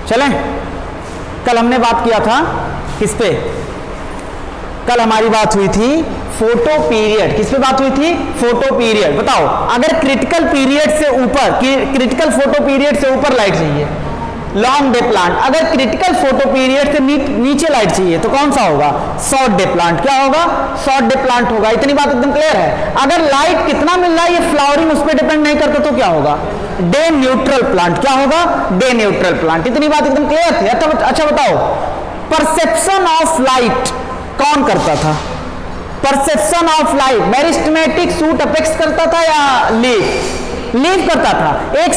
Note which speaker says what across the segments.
Speaker 1: चलें, कल हमने बात किया था किस पे? कल हमारी बात हुई थी फोटो पीरियड। किस पे बात हुई थी? Photo period. बताओ, अगर क्रिटिकल पीरियड से ऊपर, क्रिटिकल फोटो पीरियड से ऊपर लाइट चाहिए, लॉन्ग डे प्लांट, अगर क्रिटिकल फोटो पीरियड से नीचे लाइट चाहिए तो कौन सा होगा? Short day plant. क्या होगा? शॉर्ट डे प्लांट होगा। इतनी बात एकदम क्लियर है। अगर लाइट कितना मिल रहा है ये फ्लावरिंग उस पर डिपेंड नहीं करता तो क्या होगा? Day neutral plant. क्या होगा? Day neutral plant. इतनी बात एकदम क्लियर थी। अच्छा बताओ, परसेप्शन ऑफ लाइट कौन करता था? Perception of light meristematic suit apex करता था या लीफ? लीफ करता था। एक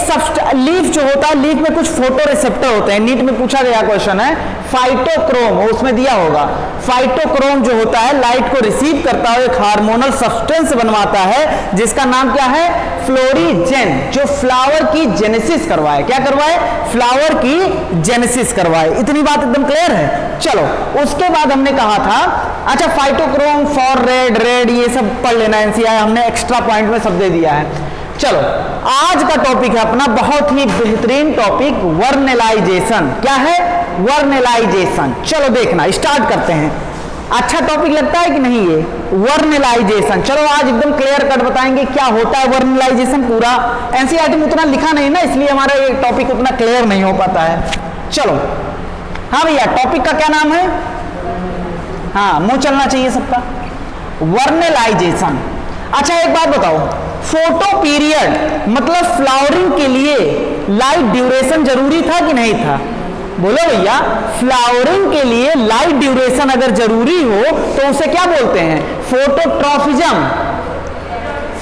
Speaker 1: लीफ जो होता है, लीफ में कुछ फोटो रिसेप्टर होते हैं। नीट में पूछा गया क्वेश्चन है, फाइटोक्रोम, उसमें दिया होगा। फाइटोक्रोम जो होता है लाइट को रिसीव करता है, एक हार्मोनल सब्सटेंस बनवाता है जिसका नाम क्या है? फ्लोरीजेन, जो फ्लावर की जेनेसिस करवाए। क्या करवाए? फ्लावर की जेनेसिस करवाए। इतनी बात एकदम क्लियर है। चलो, उसके बाद हमने कहा था, अच्छा फाइटोक्रोम फॉर रेड ये सब पढ़ लेना, एनसीआर हमने एक्स्ट्रा पॉइंट में सब दे दिया है। चलो, आज का टॉपिक है अपना बहुत ही बेहतरीन टॉपिक, वर्नेलाइजेशन। क्या है? वर्नेलाइजेशन। चलो देखना, स्टार्ट करते हैं। अच्छा टॉपिक लगता है कि नहीं ये वर्नेलाइजेशन? चलो आज एकदम क्लियर कट बताएंगे क्या होता है वर्नेलाइजेशन। पूरा एनसीईआरटी में उतना लिखा नहीं ना, इसलिए हमारा ये टॉपिक उतना क्लियर नहीं हो पाता है। चलो, हाँ भैया, टॉपिक का क्या नाम है? हाँ, मुंह चलना चाहिए सबका। वर्नेलाइजेशन। अच्छा एक बात बताओ, फोटो पीरियड मतलब फ्लावरिंग के लिए लाइट ड्यूरेशन जरूरी था कि नहीं था? बोलो भैया, फ्लावरिंग के लिए लाइट ड्यूरेशन अगर जरूरी हो तो उसे क्या बोलते हैं? फोटोट्रॉपिज्म।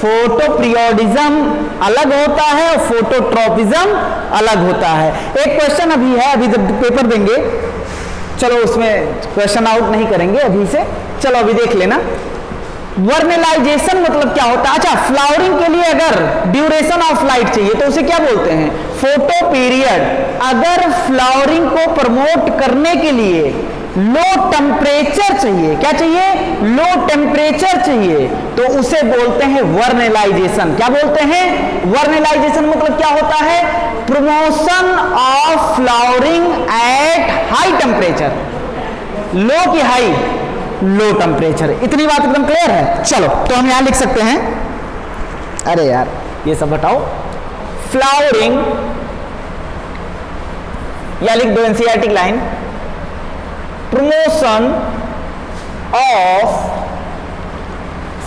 Speaker 1: फोटो पीरियडिज्म अलग होता है और फोटोट्रॉपिज्म अलग होता है। एक क्वेश्चन अभी है, अभी जब पेपर देंगे, चलो उसमें क्वेश्चन आउट नहीं करेंगे अभी से, चलो अभी देख लेना। वर्नेलाइजेशन मतलब क्या होता है? अच्छा, फ्लावरिंग के लिए अगर ड्यूरेशन ऑफ लाइट चाहिए तो उसे क्या बोलते हैं? Photo period. अगर फ्लावरिंग को प्रमोट करने के लिए लो टेम्परेचर चाहिए, क्या चाहिए? लो टेम्परेचर चाहिए, तो उसे बोलते हैं वर्नेलाइजेशन। क्या बोलते हैं? वर्नेलाइजेशन मतलब क्या होता है? Promotion of flowering at high temperature. Low की हाई, लो टेम्परेचर। इतनी बात एकदम क्लियर है। चलो, तो हम यहां लिख सकते हैं, अरे यार ये सब बताओ, फ्लावरिंग, या लिख दो NCERT line, promotion of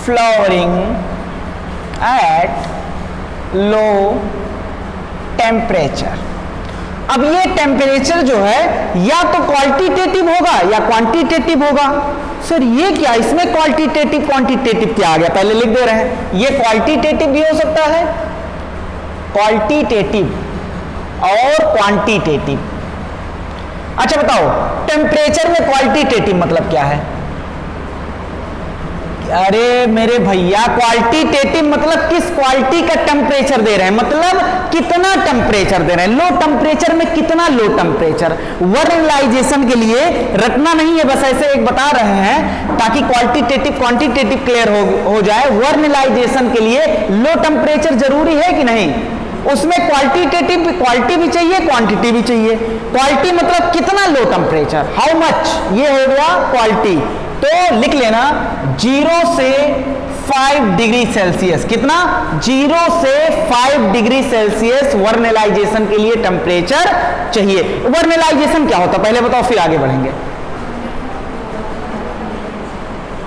Speaker 1: flowering at low temperature. अब ये टेम्परेचर जो है या तो क्वालिटेटिव होगा या क्वांटिटेटिव होगा। सर ये क्या, इसमें क्वालिटेटिव क्वांटिटेटिव क्या आ गया? पहले लिख दे रहे हैं, ये क्वालिटेटिव भी हो सकता है, क्वालिटेटिव और क्वांटिटेटिव। अच्छा बताओ, टेम्परेचर में क्वालिटेटिव मतलब क्या है? अरे मेरे भैया, क्वालिटेटिव मतलब किस क्वालिटी का टेम्परेचर दे रहे हैं, मतलब कितना टेम्परेचर दे रहे हैं, लो टेम्परेचर में कितना लो टेम्परेचर। वर्नेलाइजेशन के लिए रटना नहीं है, बस ऐसे एक बता रहे हैं ताकि क्वालिटेटिव क्वांटिटेटिव क्लियर हो जाए। वर्नेलाइजेशन के लिए लो टेम्परेचर जरूरी है कि नहीं? उसमें क्वालिटेटिव क्वालिटी भी चाहिए, क्वांटिटी भी चाहिए। क्वालिटी मतलब कितना लो टेम्परेचर, हाउ मच, ये हो गया क्वालिटी। तो लिख लेना 0 से 5 डिग्री सेल्सियस। कितना? 0 से 5 डिग्री सेल्सियस वर्नेलाइजेशन के लिए टेम्परेचर चाहिए। वर्नेलाइजेशन क्या होता है पहले बताओ, फिर आगे बढ़ेंगे।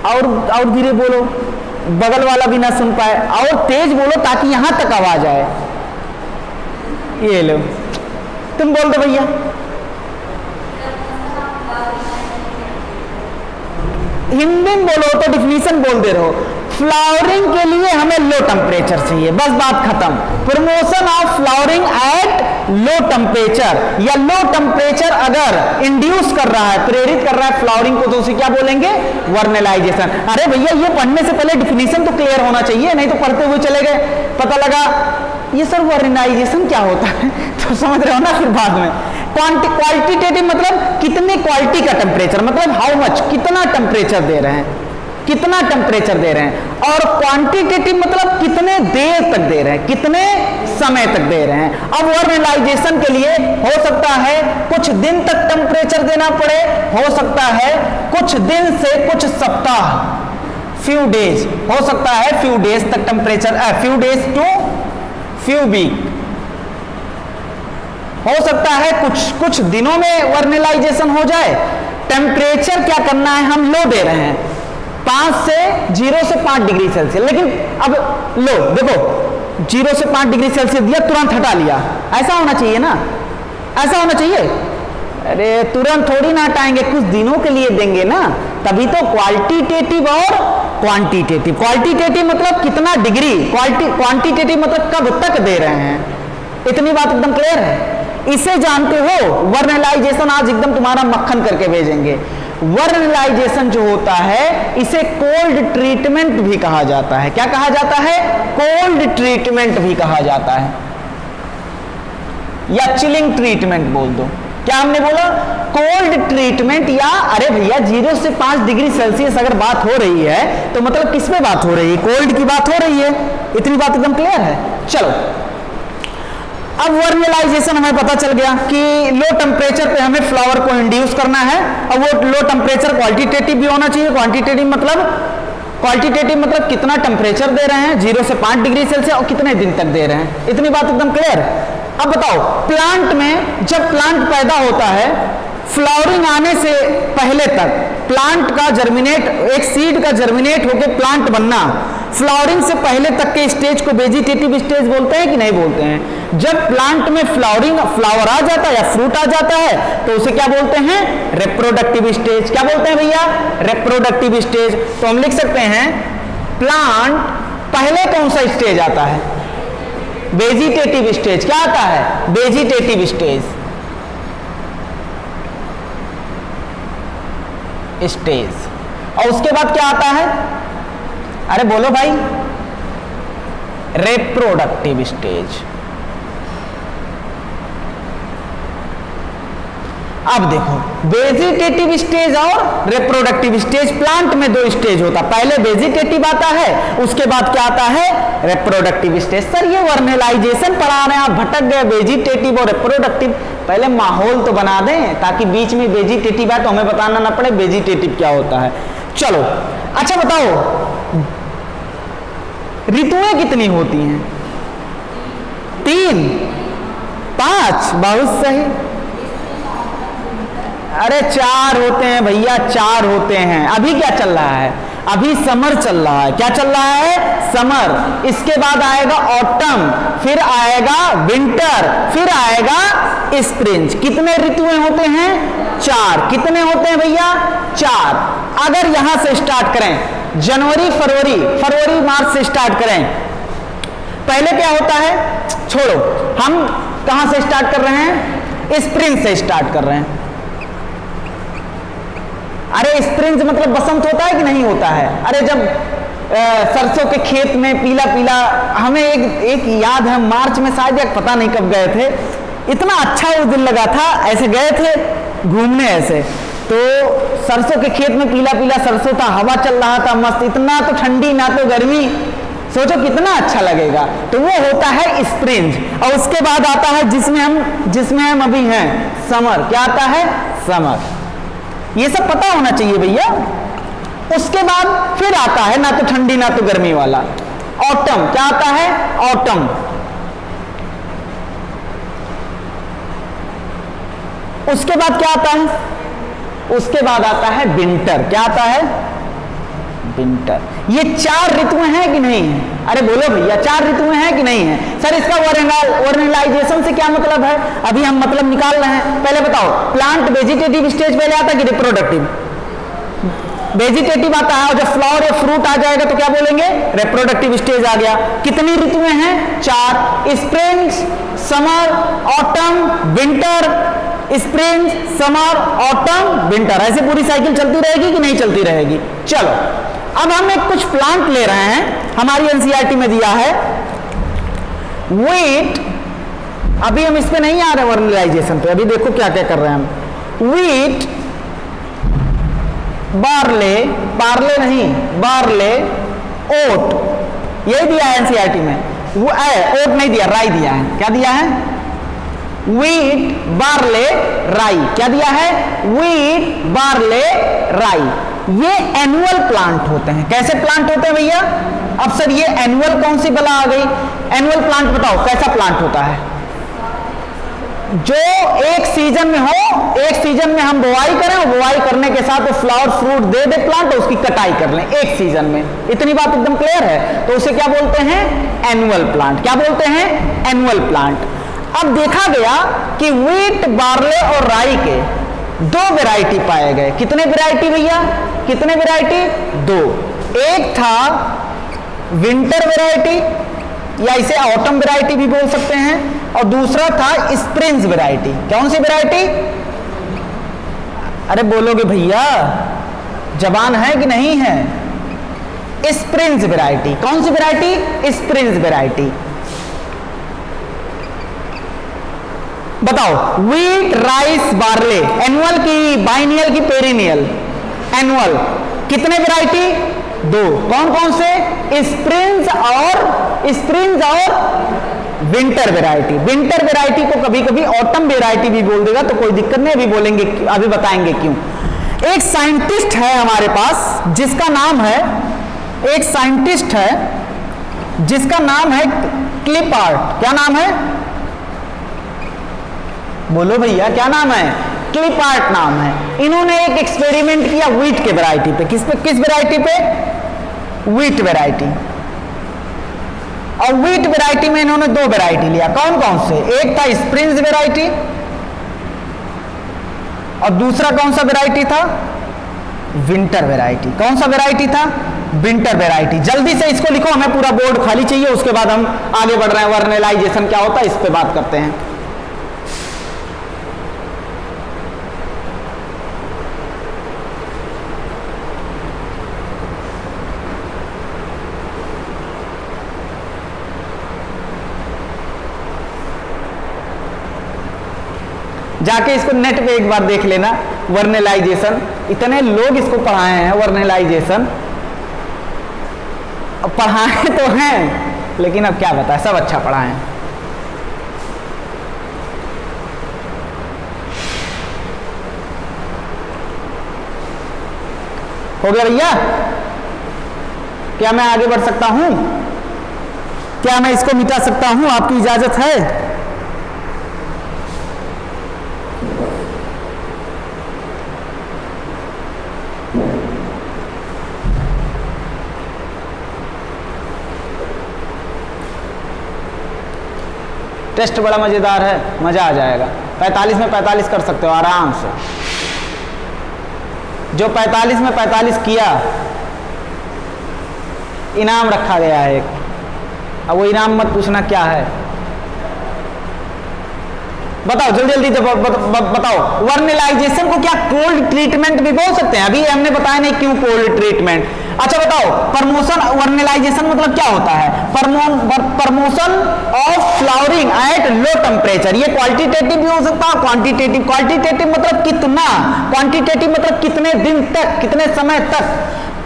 Speaker 1: और धीरे बोलो, बगल वाला भी ना सुन पाए, और तेज बोलो ताकि यहां तक आवाज आए। ये लो, तुम बोल दो भैया। हिंदी में बोलो तो डिफिनीशन बोल दे रहे हो। फ्लावरिंग के लिए हमें लो टेम्परेचर चाहिए, बस बात खत्म। Promotion of flowering at low temperature, या लो टेम्परेचर अगर इंड्यूस कर रहा है, प्रेरित कर रहा है फ्लावरिंग को, तो उसे क्या बोलेंगे? वर्नेलाइजेशन। अरे भैया, ये पढ़ने से पहले डिफिनीशन तो क्लियर होना चाहिए, नहीं तो पढ़ते हुए चले गए, पता लगा ये सर वर्नेलाइजेशन क्या होता है, तो समझ रहे हो ना फिर बाद में। क्वालिटेटिव मतलब कितनी क्वालिटी का टेम्परेचर, मतलब हाउ मच, कितना टेम्परेचर दे रहे हैं। कितना टेम्परेचर दे रहे हैं, और क्वांटिटेटिव मतलब कितने देर तक दे रहे हैं, कितने समय तक दे रहे हैं। अब वर्नलाइजेशन के लिए हो सकता है कुछ दिन तक टेम्परेचर देना पड़े, हो सकता है कुछ दिन से कुछ सप्ताह, फ्यू डेज, हो सकता है फ्यू डेज तक temperature, few days to few week, हो सकता है कुछ दिनों में वर्नलाइजेशन हो जाए। टेम्परेचर क्या करना है, हम लो दे रहे हैं 0 से 5 डिग्री सेल्सियस, लेकिन अब लो देखो 0 से 5 डिग्री सेल्सियस दिया, तुरंत हटा लिया, ऐसा होना चाहिए ना, ऐसा होना चाहिए। अरे तुरंत थोड़ी ना हटाएंगे, कुछ दिनों के लिए देंगे ना, तभी तो क्वालिटेटिव और क्वांटिटेटिव। क्वालिटेटिव मतलब कितना डिग्री, क्वांटिटेटिव मतलब कब तक दे रहे हैं। इतनी बात एकदम क्लियर है, इसे जानते हो। वर्नलाइजेशन आज एकदम तुम्हारा मक्खन करके भेजेंगे। वर्नलाइजेशन जो होता है इसे कोल्ड ट्रीटमेंट भी कहा जाता है। क्या कहा जाता है, कोल्ड ट्रीटमेंट भी कहा जाता है, या चिलिंग ट्रीटमेंट बोल दो। क्या हमने बोला, कोल्ड ट्रीटमेंट, या अरे भैया 0 से 5 डिग्री सेल्सियस अगर बात हो रही है तो मतलब किस पे बात हो रही है, कोल्ड की बात हो रही है। इतनी बात एकदम क्लियर है। चलो अब वर्नलाइजेशन हमें पता चल गया कि लो टेम्परेचर पे हमें फ्लावर को इंड्यूस करना है, और वो लो टेम्परेचर क्वालिटेटिव भी होना चाहिए। क्वांटिटेटिव मतलब कितना टेम्परेचर दे रहे हैं 0 से 5 डिग्री सेल्सियस, और कितने दिन तक दे रहे हैं। इतनी बात एकदम क्लियर। अब बताओ, प्लांट में जब प्लांट पैदा होता है, फ्लावरिंग आने से पहले तक प्लांट का जर्मिनेट, एक सीड का जर्मिनेट होकर प्लांट बनना, फ्लावरिंग से पहले तक के स्टेज को वेजिटेटिव स्टेज बोलते हैं कि नहीं बोलते हैं। जब प्लांट में फ्लावर आ जाता है या फ्रूट आ जाता है तो उसे क्या बोलते हैं, रिप्रोडक्टिव स्टेज। क्या बोलते हैं भैया, रिप्रोडक्टिव स्टेज। तो हम लिख सकते हैं प्लांट पहले कौन सा स्टेज आता है, वेजिटेटिव स्टेज। क्या आता है, वेजिटेटिव स्टेज। और उसके बाद क्या आता है, अरे बोलो भाई, रिप्रोडक्टिव स्टेज। अब देखो, वेजिटेटिव स्टेज और रिप्रोडक्टिव स्टेज, प्लांट में 2 स्टेज होता है, पहले वेजिटेटिव आता है, उसके बाद क्या आता है, रिप्रोडक्टिव स्टेज। सर ये वर्नलाइजेशन पढ़ा रहे हैं आप, भटक गए, वेजिटेटिव और रिप्रोडक्टिव। पहले माहौल तो बना दें ताकि बीच में वेजिटेटिव है तो हमें बताना ना पड़े वेजिटेटिव क्या होता है। चलो अच्छा बताओ, ऋतुएं कितनी होती हैं, 3, 5, बहुत सही। अरे 4 होते हैं भैया, 4 होते हैं। अभी क्या चल रहा है, अभी समर चल रहा है। क्या चल रहा है, समर। इसके बाद आएगा ऑटम, फिर आएगा विंटर, फिर आएगा स्प्रिंग। कितने ऋतुएं होते हैं, 4। कितने होते हैं भैया, 4। अगर यहां से स्टार्ट करें, जनवरी फरवरी मार्च से स्टार्ट करें, पहले क्या होता है, छोड़ो, हम कहां से स्टार्ट कर रहे हैं, स्प्रिंग से स्टार्ट कर रहे हैं। अरे स्प्रिंग मतलब बसंत होता है कि नहीं होता है। अरे जब सरसों के खेत में पीला पीला, हमें एक याद है, मार्च में शायद, या पता नहीं कब गए थे, इतना अच्छा उस दिन लगा था, ऐसे गए थे घूमने ऐसे, तो सरसों के खेत में पीला पीला सरसों था, हवा चल रहा था मस्त, इतना तो ठंडी ना तो गर्मी, सोचो कितना अच्छा लगेगा। तो वो होता है स्प्रिंग। और उसके बाद आता है जिसमें हम अभी हैं, समर। क्या आता है, समर। ये सब पता होना चाहिए भैया। उसके बाद फिर आता है ना तो ठंडी ना तो गर्मी वाला, ऑटम। क्या आता है, ऑटम। उसके बाद क्या आता है, उसके बाद आता है विंटर। क्या आता है, विंटर। ये 4 ऋतुएं हैं कि नहीं है, अरे बोलो भैया, 4 ऋतुएं हैं कि नहीं है। सर इसका वर्नलाइजेशन से क्या मतलब है, अभी हम मतलब निकाल रहे हैं। पहले बताओ, प्लांट वेजिटेटिव स्टेज पहले आता है कि रिप्रोडक्टिव, वेजिटेटिव आता है, और जब फ्लावर या फ्रूट आ जाएगा तो क्या बोलेंगे, रिप्रोडक्टिव स्टेज आ गया। कितनी ऋतुएं हैं, 4, spring, summer, autumn, winter. Spring, summer, autumn, winter, ऐसे पूरी साइकिल चलती रहेगी कि नहीं चलती रहेगी। चलो अब हम एक कुछ प्लांट ले रहे हैं, हमारी एनसीईआरटी में दिया है वीट। अभी हम इस पे नहीं आ रहे वर्नलाइजेशन पे, अभी देखो क्या क्या कर रहे हैं हम। वीट बार्ले, पार्ले नहीं, बार्ले, ओट, यही दिया है एनसीईआरटी में। वो ओट नहीं दिया, राई दिया है। क्या दिया है? वीट, बार्ले, राई। क्या दिया है? वीट, बार्ले, राई। ये एनुअल प्लांट होते हैं। कैसे प्लांट होते हैं भैया? अब सर ये एनुअल कौन सी बला आ गई? एनुअल प्लांट बताओ कैसा प्लांट होता है? जो एक सीजन में हो, एक सीजन में हम बुआई करें और बुआई करने के साथ वो फ्लावर फ्रूट दे दे प्लांट, और उसकी कटाई कर लें एक सीजन में। इतनी बात एकदम क्लियर है? तो उसे क्या बोलते हैं? Annual plant. क्या बोलते हैं? Annual plant. अब देखा गया कि व्हीट, बार्ले और राई के दो वैरायटी पाए गए। कितने वैरायटी भैया? कितने वैरायटी? दो। एक था विंटर वैरायटी, या इसे ऑटम वैरायटी भी बोल सकते हैं, और दूसरा था स्प्रिंग वैरायटी। कौन सी वैरायटी? अरे बोलोगे भैया, जबान है कि नहीं है? Spring variety. कौन सी वैरायटी? Spring variety. बताओ, व्हीट, राइस, बार्ले, एनुअल की, बाइनियल की, पेरिनियल? एनुअल। कितने वैरायटी? दो। कौन कौन से? स्प्रिंग और विंटर वैरायटी। विंटर वैरायटी को कभी कभी ऑटम वैरायटी भी बोल देगा, तो कोई दिक्कत नहीं, अभी बोलेंगे, अभी बताएंगे क्यों। एक साइंटिस्ट है हमारे पास जिसका नाम है, एक साइंटिस्ट है जिसका नाम है क्लिपार्ट। क्या नाम है? बोलो भैया, क्या नाम है? क्लिपार्ट नाम है। इन्होंने एक एक्सपेरिमेंट किया व्हीट के वैरायटी पे। किस वैरायटी पे? Wheat variety. और व्हीट वैरायटी में इन्होंने दो वैरायटी लिया। कौन कौन से? एक था स्प्रिंग वैरायटी, और दूसरा कौन सा वैरायटी था? Winter variety. कौन सा वैरायटी था? Winter variety. जल्दी से इसको लिखो, हमें पूरा बोर्ड खाली चाहिए, उसके बाद हम आगे बढ़ रहे हैं। वर्नेलाइजेशन क्या होता है इस पे बात करते हैं। जाके इसको नेट पे एक बार देख लेना, वर्नेलाइजेशन। इतने लोग इसको पढ़ाए हैं वर्नेलाइजेशन, अब पढ़ाए तो हैं, लेकिन अब क्या बताएं, सब अच्छा पढ़ाए हैं। हो गया भैया? क्या मैं आगे बढ़ सकता हूं? क्या मैं इसको मिटा सकता हूं? आपकी इजाजत है? टेस्ट बड़ा मजेदार है, मजा आ जाएगा। 45 में 45 कर सकते हो आराम से। जो 45 में 45 किया, इनाम रखा गया है एक। अब वो इनाम मत पूछना क्या है, बताओ जल्दी जल्दी बताओ। वर्नेलाइजेशन को क्या कोल्ड ट्रीटमेंट भी बोल सकते हैं? अभी हमने बताया नहीं क्यों कोल्ड ट्रीटमेंट। अच्छा बताओ, प्रमोशन, वर्नेलाइजेशन मतलब क्या होता है? Promotion of flowering at low temperature. ये क्वालिटेटिव भी हो सकता है, क्वांटिटेटिव। क्वालिटेटिव मतलब कितना, क्वांटिटेटिव मतलब कितने दिन तक, कितने समय तक।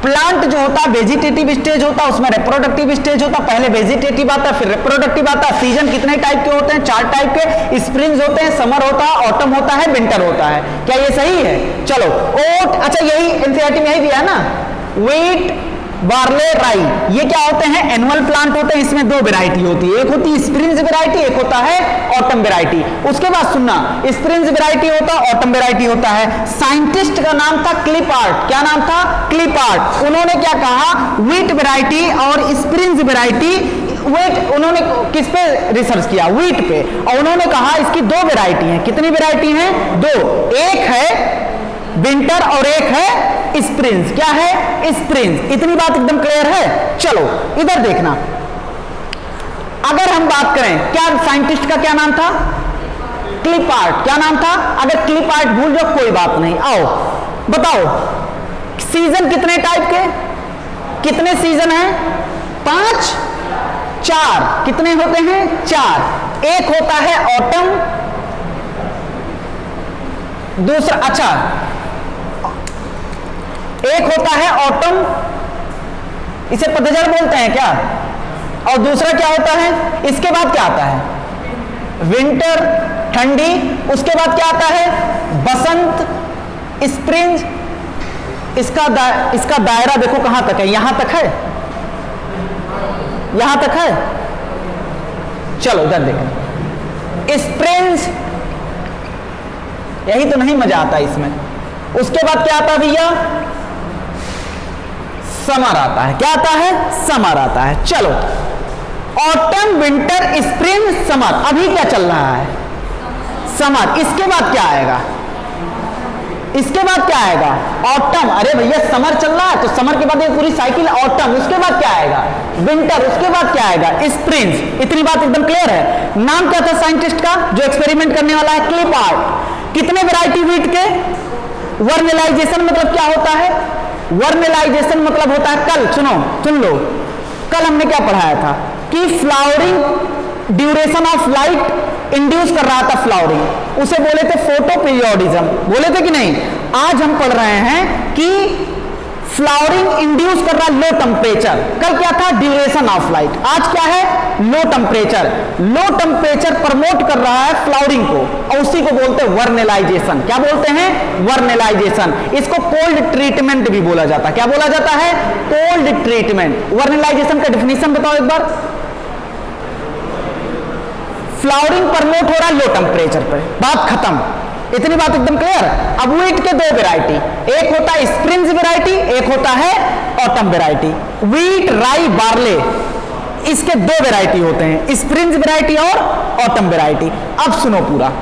Speaker 1: प्लांट जो होता है वेजिटेटिव स्टेज होता है, उसमें रिप्रोडक्टिव स्टेज होता है। पहले वेजिटेटिव आता है, फिर रिप्रोडक्टिव आता है। सीजन कितने टाइप के होते हैं? 4 टाइप के। स्प्रिंग होते हैं, समर होता है, ऑटम होता है, विंटर होता है। क्या ये सही है? चलो, ओट, अच्छा यही एनसीईआरटी में यही दिया है ना, व्हीट, बार्ले, राई, ये क्या होते हैं? एनुअल प्लांट होते हैं। इसमें दो वैरायटी होती है, एक होती है स्प्रिंग वैरायटी, एक होता है ऑटम वैरायटी। उसके बाद सुनना, स्प्रिंग वैरायटी होता है, ऑटम वैरायटी होता है। साइंटिस्ट का नाम था क्लिपार्ट। क्या नाम था? क्लिपार्ट। उन्होंने क्या कहा? व्हीट वैरायटी और स्प्रिंग वैरायटी, व्हीट, उन्होंने किस पे रिसर्च किया? व्हीट पे। और उन्होंने कहा इसकी दो वैरायटी हैं। कितनी वैरायटी हैं? दो। एक है विंटर और एक है स्प्रिंग। क्या है? स्प्रिंग। इतनी बात एकदम क्लियर है? चलो इधर देखना, अगर हम बात करें, क्या साइंटिस्ट का क्या नाम था? क्लिपार्ट। क्या नाम था? अगर क्लिपार्ट भूल जाओ कोई बात नहीं। आओ बताओ, सीजन कितने टाइप के, कितने सीजन हैं? 5, 4। कितने होते हैं? 4। एक होता है ऑटम, दूसरा, अच्छा एक होता है ऑटम, इसे पतझड़ बोलते हैं क्या, और दूसरा क्या होता है, इसके बाद क्या आता है, विंटर ठंडी, उसके बाद क्या आता है, बसंत स्प्रिंग। इसका दायरा देखो कहां तक है, यहां तक है, यहां तक है। चलो इधर देखो, स्प्रिंग, यही तो नहीं मजा आता इसमें। उसके बाद क्या आता है भैया, समर आता है। क्या आता है, समर आता है। चलो ऑटम विंटर स्प्रिंग समर, अभी क्या चल रहा है, समर। इसके बाद क्या आएगा, इसके बाद क्या आएगा, ऑटम। अरे भैया समर चल रहा है तो समर के बाद एक पूरी साइकिल ऑटम, उसके बाद क्या आएगा, विंटर, उसके बाद क्या आएगा, स्प्रिंग। इतनी बात एकदम क्लियर है। नाम क्या था साइंटिस्ट का जो एक्सपेरिमेंट करने वाला है, क्लिपार्ट। कितने वैरायटी व्हीट के, वर्नलाइजेशन मतलब क्या होता है, वर्नलाइजेशन मतलब होता है, कल सुन लो, कल हमने क्या पढ़ाया था कि flowering duration of light induce कर रहा था फ्लावरिंग, उसे बोले थे फोटो पीरियोडिज्म, बोले थे कि नहीं। आज हम पढ़ रहे हैं कि फ्लावरिंग इंड्यूस कर रहा है लो टेम्परेचर, कल क्या था, ड्यूरेशन ऑफ लाइट, आज क्या है, low temperature. Low temperature promote कर रहा है फ्लावरिंग को, और उसी को बोलते हैं वर्नलाइजेशन। क्या बोलते हैं, वर्नलाइजेशन। इसको कोल्ड ट्रीटमेंट भी बोला जाता है। क्या बोला जाता है, कोल्ड ट्रीटमेंट। वर्नलाइजेशन का डेफिनेशन बताओ एक बार। फ्लावरिंग प्रमोट हो रहा है लो टेम्परेचर पर, बात खत्म। इतनी बात एकदम क्लियर। अब व्हीट के दो वैरायटी, एक होता है स्प्रिंग वैरायटी, एक होता है ऑटम वैरायटी। व्हीट राई बार्ले, इसके दो वैरायटी होते हैं, स्प्रिंग वैरायटी और ऑटम वैरायटी। अब सुनो पूरा,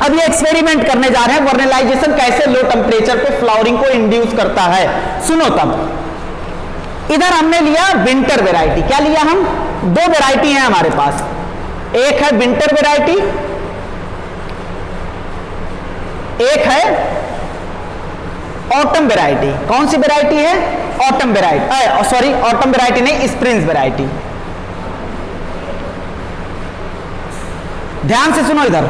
Speaker 1: अब ये एक्सपेरिमेंट करने जा रहे हैं वर्नलाइजेशन कैसे लो टेम्परेचर पे फ्लावरिंग को इंड्यूस करता है। सुनो तब इधर हमने लिया विंटर वैरायटी। क्या लिया हम, दो वैरायटी है हमारे पास, एक है विंटर वैरायटी, एक है ऑटम वैरायटी। कौन सी वैरायटी है, autumn variety, sorry autumn variety नहीं, स्प्रिंग वैरायटी। ध्यान से सुनो इधर।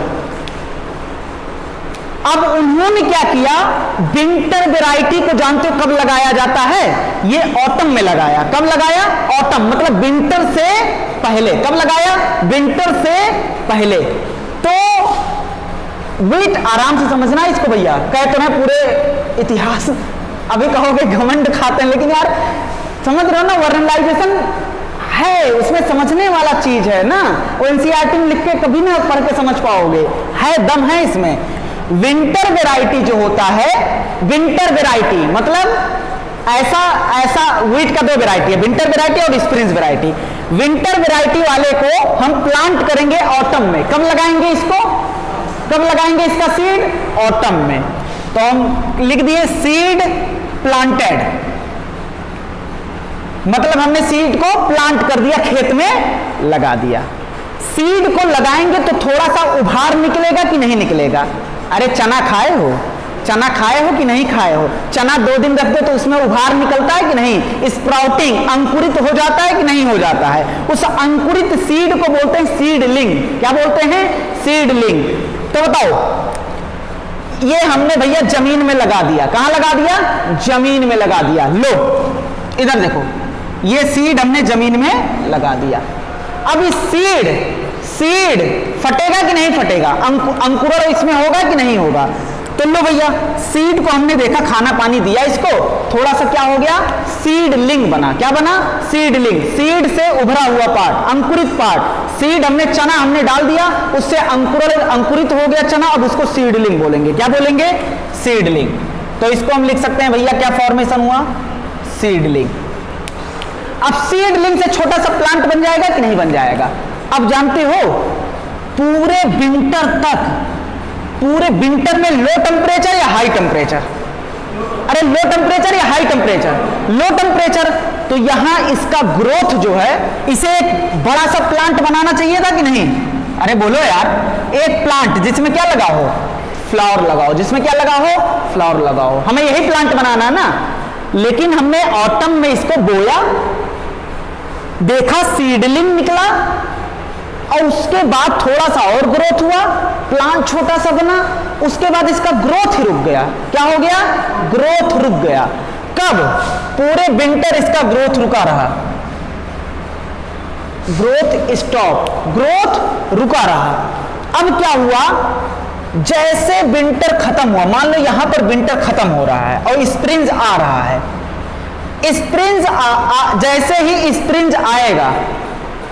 Speaker 1: अब उन्होंने क्या किया, विंटर वैरायटी को जानते हो कब लगाया जाता है, ये ऑटम में लगाया। कब लगाया, ऑटम मतलब विंटर से पहले। कब लगाया, विंटर से पहले। तो व्हीट, आराम से समझना इसको भैया, कहते हैं पूरे इतिहास, अभी कहोगे घमंड खाते हैं, लेकिन यार समझ रहे हो ना, वर्नलाइजेशन है, उसमें समझने वाला चीज है ना। वो एनसीईआरटी में लिख के कभी ना पढ़ के समझ पाओगे, है दम है इसमें। विंटर वैरायटी जो होता है, विंटर वैरायटी मतलब ऐसा व्हीट का दो वैरायटी है, विंटर वैरायटी और स्प्रिंग वैरायटी। विंटर वैरायटी वाले को हम प्लांट करेंगे ऑटम में। कब लगाएंगे इसको, कब लगाएंगे इसका सीड, ऑटम में। तो हम लिख दिए सीड प्लांटेड, मतलब हमने सीड को प्लांट कर दिया, खेत में लगा दिया। सीड को लगाएंगे तो थोड़ा सा उभार निकलेगा कि नहीं निकलेगा। अरे चना खाए हो, चना खाए हो कि नहीं खाए हो, चना 2 दिन रख दो तो उसमें उभार निकलता है कि नहीं, स्प्राउटिंग, अंकुरित हो जाता है कि नहीं हो जाता है। उस अंकुरित सीड को बोलते हैं सीडलिंग। क्या बोलते हैं, सीडलिंग। तो बताओ, ये हमने भैया जमीन में लगा दिया। कहां लगा दिया, जमीन में लगा दिया। लो इधर देखो, ये सीड हमने जमीन में लगा दिया। अब इस सीड फटेगा कि नहीं फटेगा, अंकुरण इसमें होगा कि नहीं होगा। तो लो भैया, सीड को हमने देखा, खाना पानी दिया इसको, थोड़ा सा क्या हो गया, सीडलिंग बना। क्या बना, सीडलिंग। सीड से उभरा हुआ पार्ट, अंकुरित पार्ट। सीड हमने, चना हमने डाल दिया, उससे अंकुरित हो गया चना, अब उसको सीडलिंग बोलेंगे। क्या बोलेंगे, सीडलिंग। तो इसको हम लिख सकते हैं भैया, क्या फॉर्मेशन हुआ, सीडलिंग। अब सीडलिंग से छोटा सा प्लांट बन जाएगा कि नहीं बन जाएगा। अब जानते हो, पूरे विंटर तक, पूरे विंटर में लो टेम्परेचर या हाई टेम्परेचर, अरे लो टेम्परेचर या हाई टेम्परेचर, लो टेम्परेचर, तो यहां इसका ग्रोथ जो है, इसे एक बड़ा सा प्लांट बनाना चाहिए था कि नहीं। अरे बोलो यार, एक प्लांट जिसमें क्या लगा हो, फ्लावर लगाओ, जिसमें क्या लगा हो, फ्लावर लगाओ। हमें यही प्लांट बनाना है ना। लेकिन हमने ऑटम में इसको बोया, देखा सीडलिंग निकला, और उसके बाद थोड़ा सा और ग्रोथ हुआ, प्लांट छोटा सा बना, उसके बाद इसका ग्रोथ ही रुक गया। क्या हो गया, ग्रोथ रुक गया। कब? पूरे विंटर इसका ग्रोथ रुका रहा, ग्रोथ स्टॉप, ग्रोथ रुका रहा। अब क्या हुआ, जैसे विंटर खत्म हुआ, मान लो यहां पर विंटर खत्म हो रहा है और स्प्रिंग आ रहा है, स्प्रिंग जैसे ही स्प्रिंग आएगा,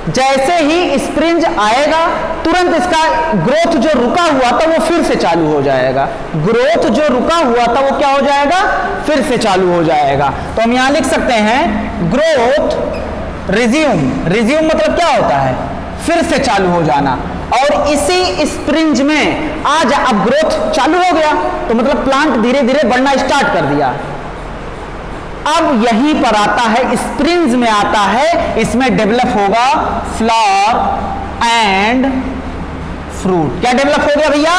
Speaker 1: जैसे ही स्प्रिंग आएगा तुरंत इसका ग्रोथ जो रुका हुआ था वो फिर से चालू हो जाएगा, ग्रोथ जो रुका हुआ था वो क्या हो जाएगा, फिर से चालू हो जाएगा। तो हम यहां लिख सकते हैं ग्रोथ रिज्यूम, रिज्यूम मतलब क्या होता है, फिर से चालू हो जाना। और इसी स्प्रिंग में आज अब ग्रोथ चालू हो गया, तो मतलब प्लांट धीरे धीरे बढ़ना स्टार्ट कर दिया। अब यहीं पर आता है, स्प्रिंग्स में आता है, इसमें डेवलप होगा फ्लावर एंड फ्रूट। क्या डेवलप हो गया भैया,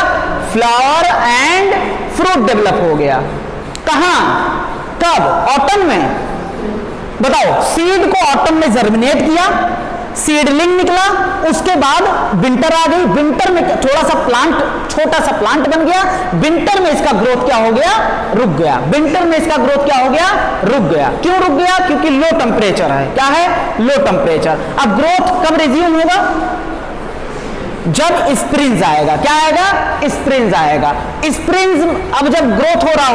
Speaker 1: फ्लावर एंड फ्रूट डेवलप हो गया। कहां, कब, ऑटम में। बताओ, सीड को ऑटम में जर्मिनेट किया, सीडलिंग निकला, उसके बाद विंटर आ गई, विंटर में थोड़ा सा प्लांट, छोटा सा प्लांट बन गया, विंटर में इसका ग्रोथ क्या हो गया, रुक गया, विंटर में इसका ग्रोथ क्या हो गया, रुक गया। क्यों रुक गया, क्योंकि लो टेम्परेचर है। क्या है, लो टेम्परेचर। अब ग्रोथ कब रिज्यूम होगा, जब स्प्रिंग आएगा। क्या आएगा, स्प्रिंग आएगा। स्प्रिंग अब जब ग्रोथ हो रहा,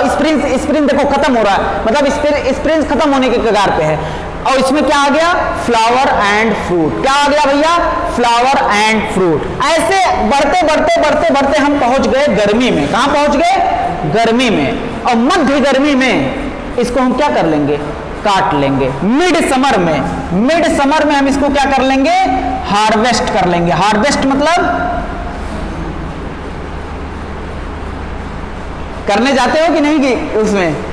Speaker 1: स्प्रिंग देखो खत्म हो रहा है, मतलब स्प्रिंग खत्म होने के कगार पे है, और इसमें क्या आ गया, फ्लावर एंड फ्रूट। क्या आ गया भैया, फ्लावर एंड फ्रूट। ऐसे बढ़ते बढ़ते बढ़ते बढ़ते हम पहुंच गए गर्मी में। कहां पहुंच गए, गर्मी में। और मध्य गर्मी में इसको हम क्या कर लेंगे, काट लेंगे। मिड समर में हम इसको क्या कर लेंगे, हार्वेस्ट कर लेंगे। हार्वेस्ट मतलब करने जाते हो कि नहीं कि उसमें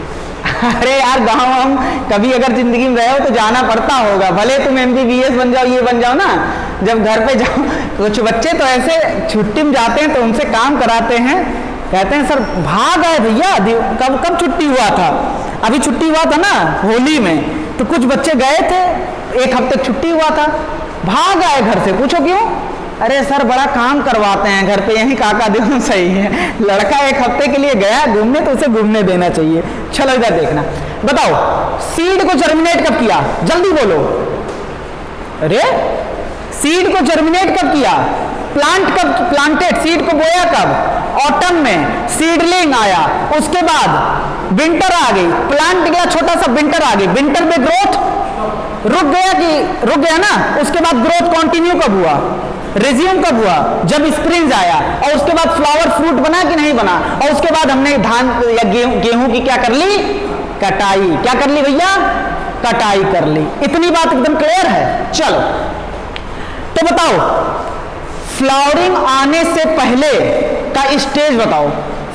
Speaker 1: अरे यार, गांव हम कभी अगर जिंदगी में रहे हो तो जाना पड़ता होगा, भले तुम MBBS बन जाओ, ये बन जाओ ना, जब घर पे जाओ कुछ बच्चे तो ऐसे छुट्टी में जाते हैं तो उनसे काम कराते हैं, कहते हैं सर भाग आए भैया, कब छुट्टी हुआ था, अभी छुट्टी हुआ था ना होली में, तो कुछ बच्चे गए थे, 1 हफ्ते छुट्टी हुआ था, भाग आए घर से। पूछो क्यों, अरे सर बड़ा काम करवाते हैं घर पे, यही काका देखो सही है, लड़का 1 हफ्ते के लिए गया घूमने तो उसे घूमने देना चाहिए। चलो इधर देखना, बताओ सीड को जर्मिनेट कब किया, जल्दी बोलो। अरे सीड को जर्मिनेट कब किया, प्लांटेड, सीड को बोया कब, ऑटम में। सीडलिंग आया, उसके बाद विंटर आ गई, प्लांट निकला छोटा सा, विंटर आ गई, विंटर में ग्रोथ रुक गया ना, उसके बाद ग्रोथ कंटिन्यू कब हुआ, रिज्यूम कब हुआ, जब स्प्रिंग आया, और उसके बाद फ्लावर फ्रूट बना कि नहीं बना, और उसके बाद हमने धान या गेहूं की क्या कर ली, कटाई। क्या कर ली भैया, कटाई कर ली। इतनी बात एकदम क्लियर है। चलो तो बताओ, फ्लावरिंग आने से पहले का स्टेज बताओ,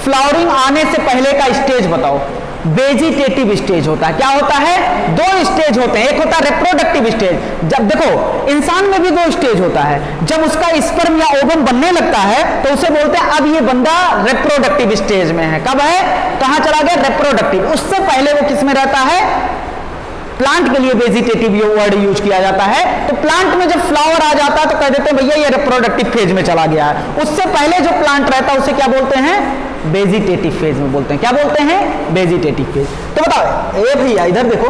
Speaker 1: फ्लावरिंग आने से पहले का स्टेज बताओ। वेजिटेटिव स्टेज होता है। क्या होता है, 2 स्टेज होते हैं, एक होता है रिप्रोडक्टिव स्टेज। जब देखो इंसान में भी 2 स्टेज होता है, जब उसका स्पर्म या ओवम बनने लगता है तो उसे बोलते हैं अब ये बंदा रिप्रोडक्टिव स्टेज में है। कब है, कहां चला गया, रिप्रोडक्टिव। उससे पहले वो किस में रहता है, प्लांट के लिए वेजिटेटिव वर्ड यूज किया जाता है। तो प्लांट में जब फ्लावर आ जाता है तो कह देते हैं भैया ये रिप्रोडक्टिव फेज में चला गया है। उससे पहले जो प्लांट रहता है उसे क्या बोलते हैं, वेजिटेटिव फेज में बोलते हैं। क्या बोलते हैं, वेजिटेटिव फेज। तो बताओ, ए भैया इधर देखो,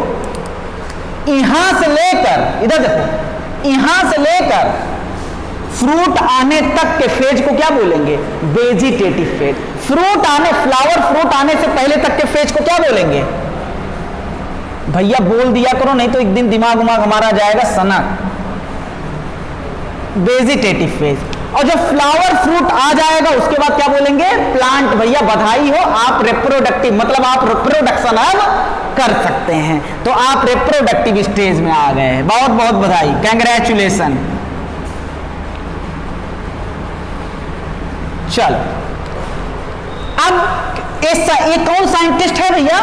Speaker 1: यहां से लेकर इधर देखो, यहां से लेकर फ्रूट आने तक के फेज को क्या बोलेंगे, वेजिटेटिव फेज। फ्लावर फ्रूट आने से पहले तक के फेज को क्या बोलेंगे, भैया बोल दिया करो नहीं तो एक दिन दिमाग हमारा जाएगा सनक। Vegetative phase. और जब फ्लावर फ्रूट आ जाएगा उसके बाद क्या बोलेंगे, प्लांट। भैया बधाई हो, आप रिप्रोडक्टिव मतलब आप रिप्रोडक्शन अब कर सकते हैं, तो आप रिप्रोडक्टिव स्टेज में आ गए हैं। बहुत बहुत बधाई, कैंग्रेचुलेशन। चलो अब ये कौन साइंटिस्ट है भैया,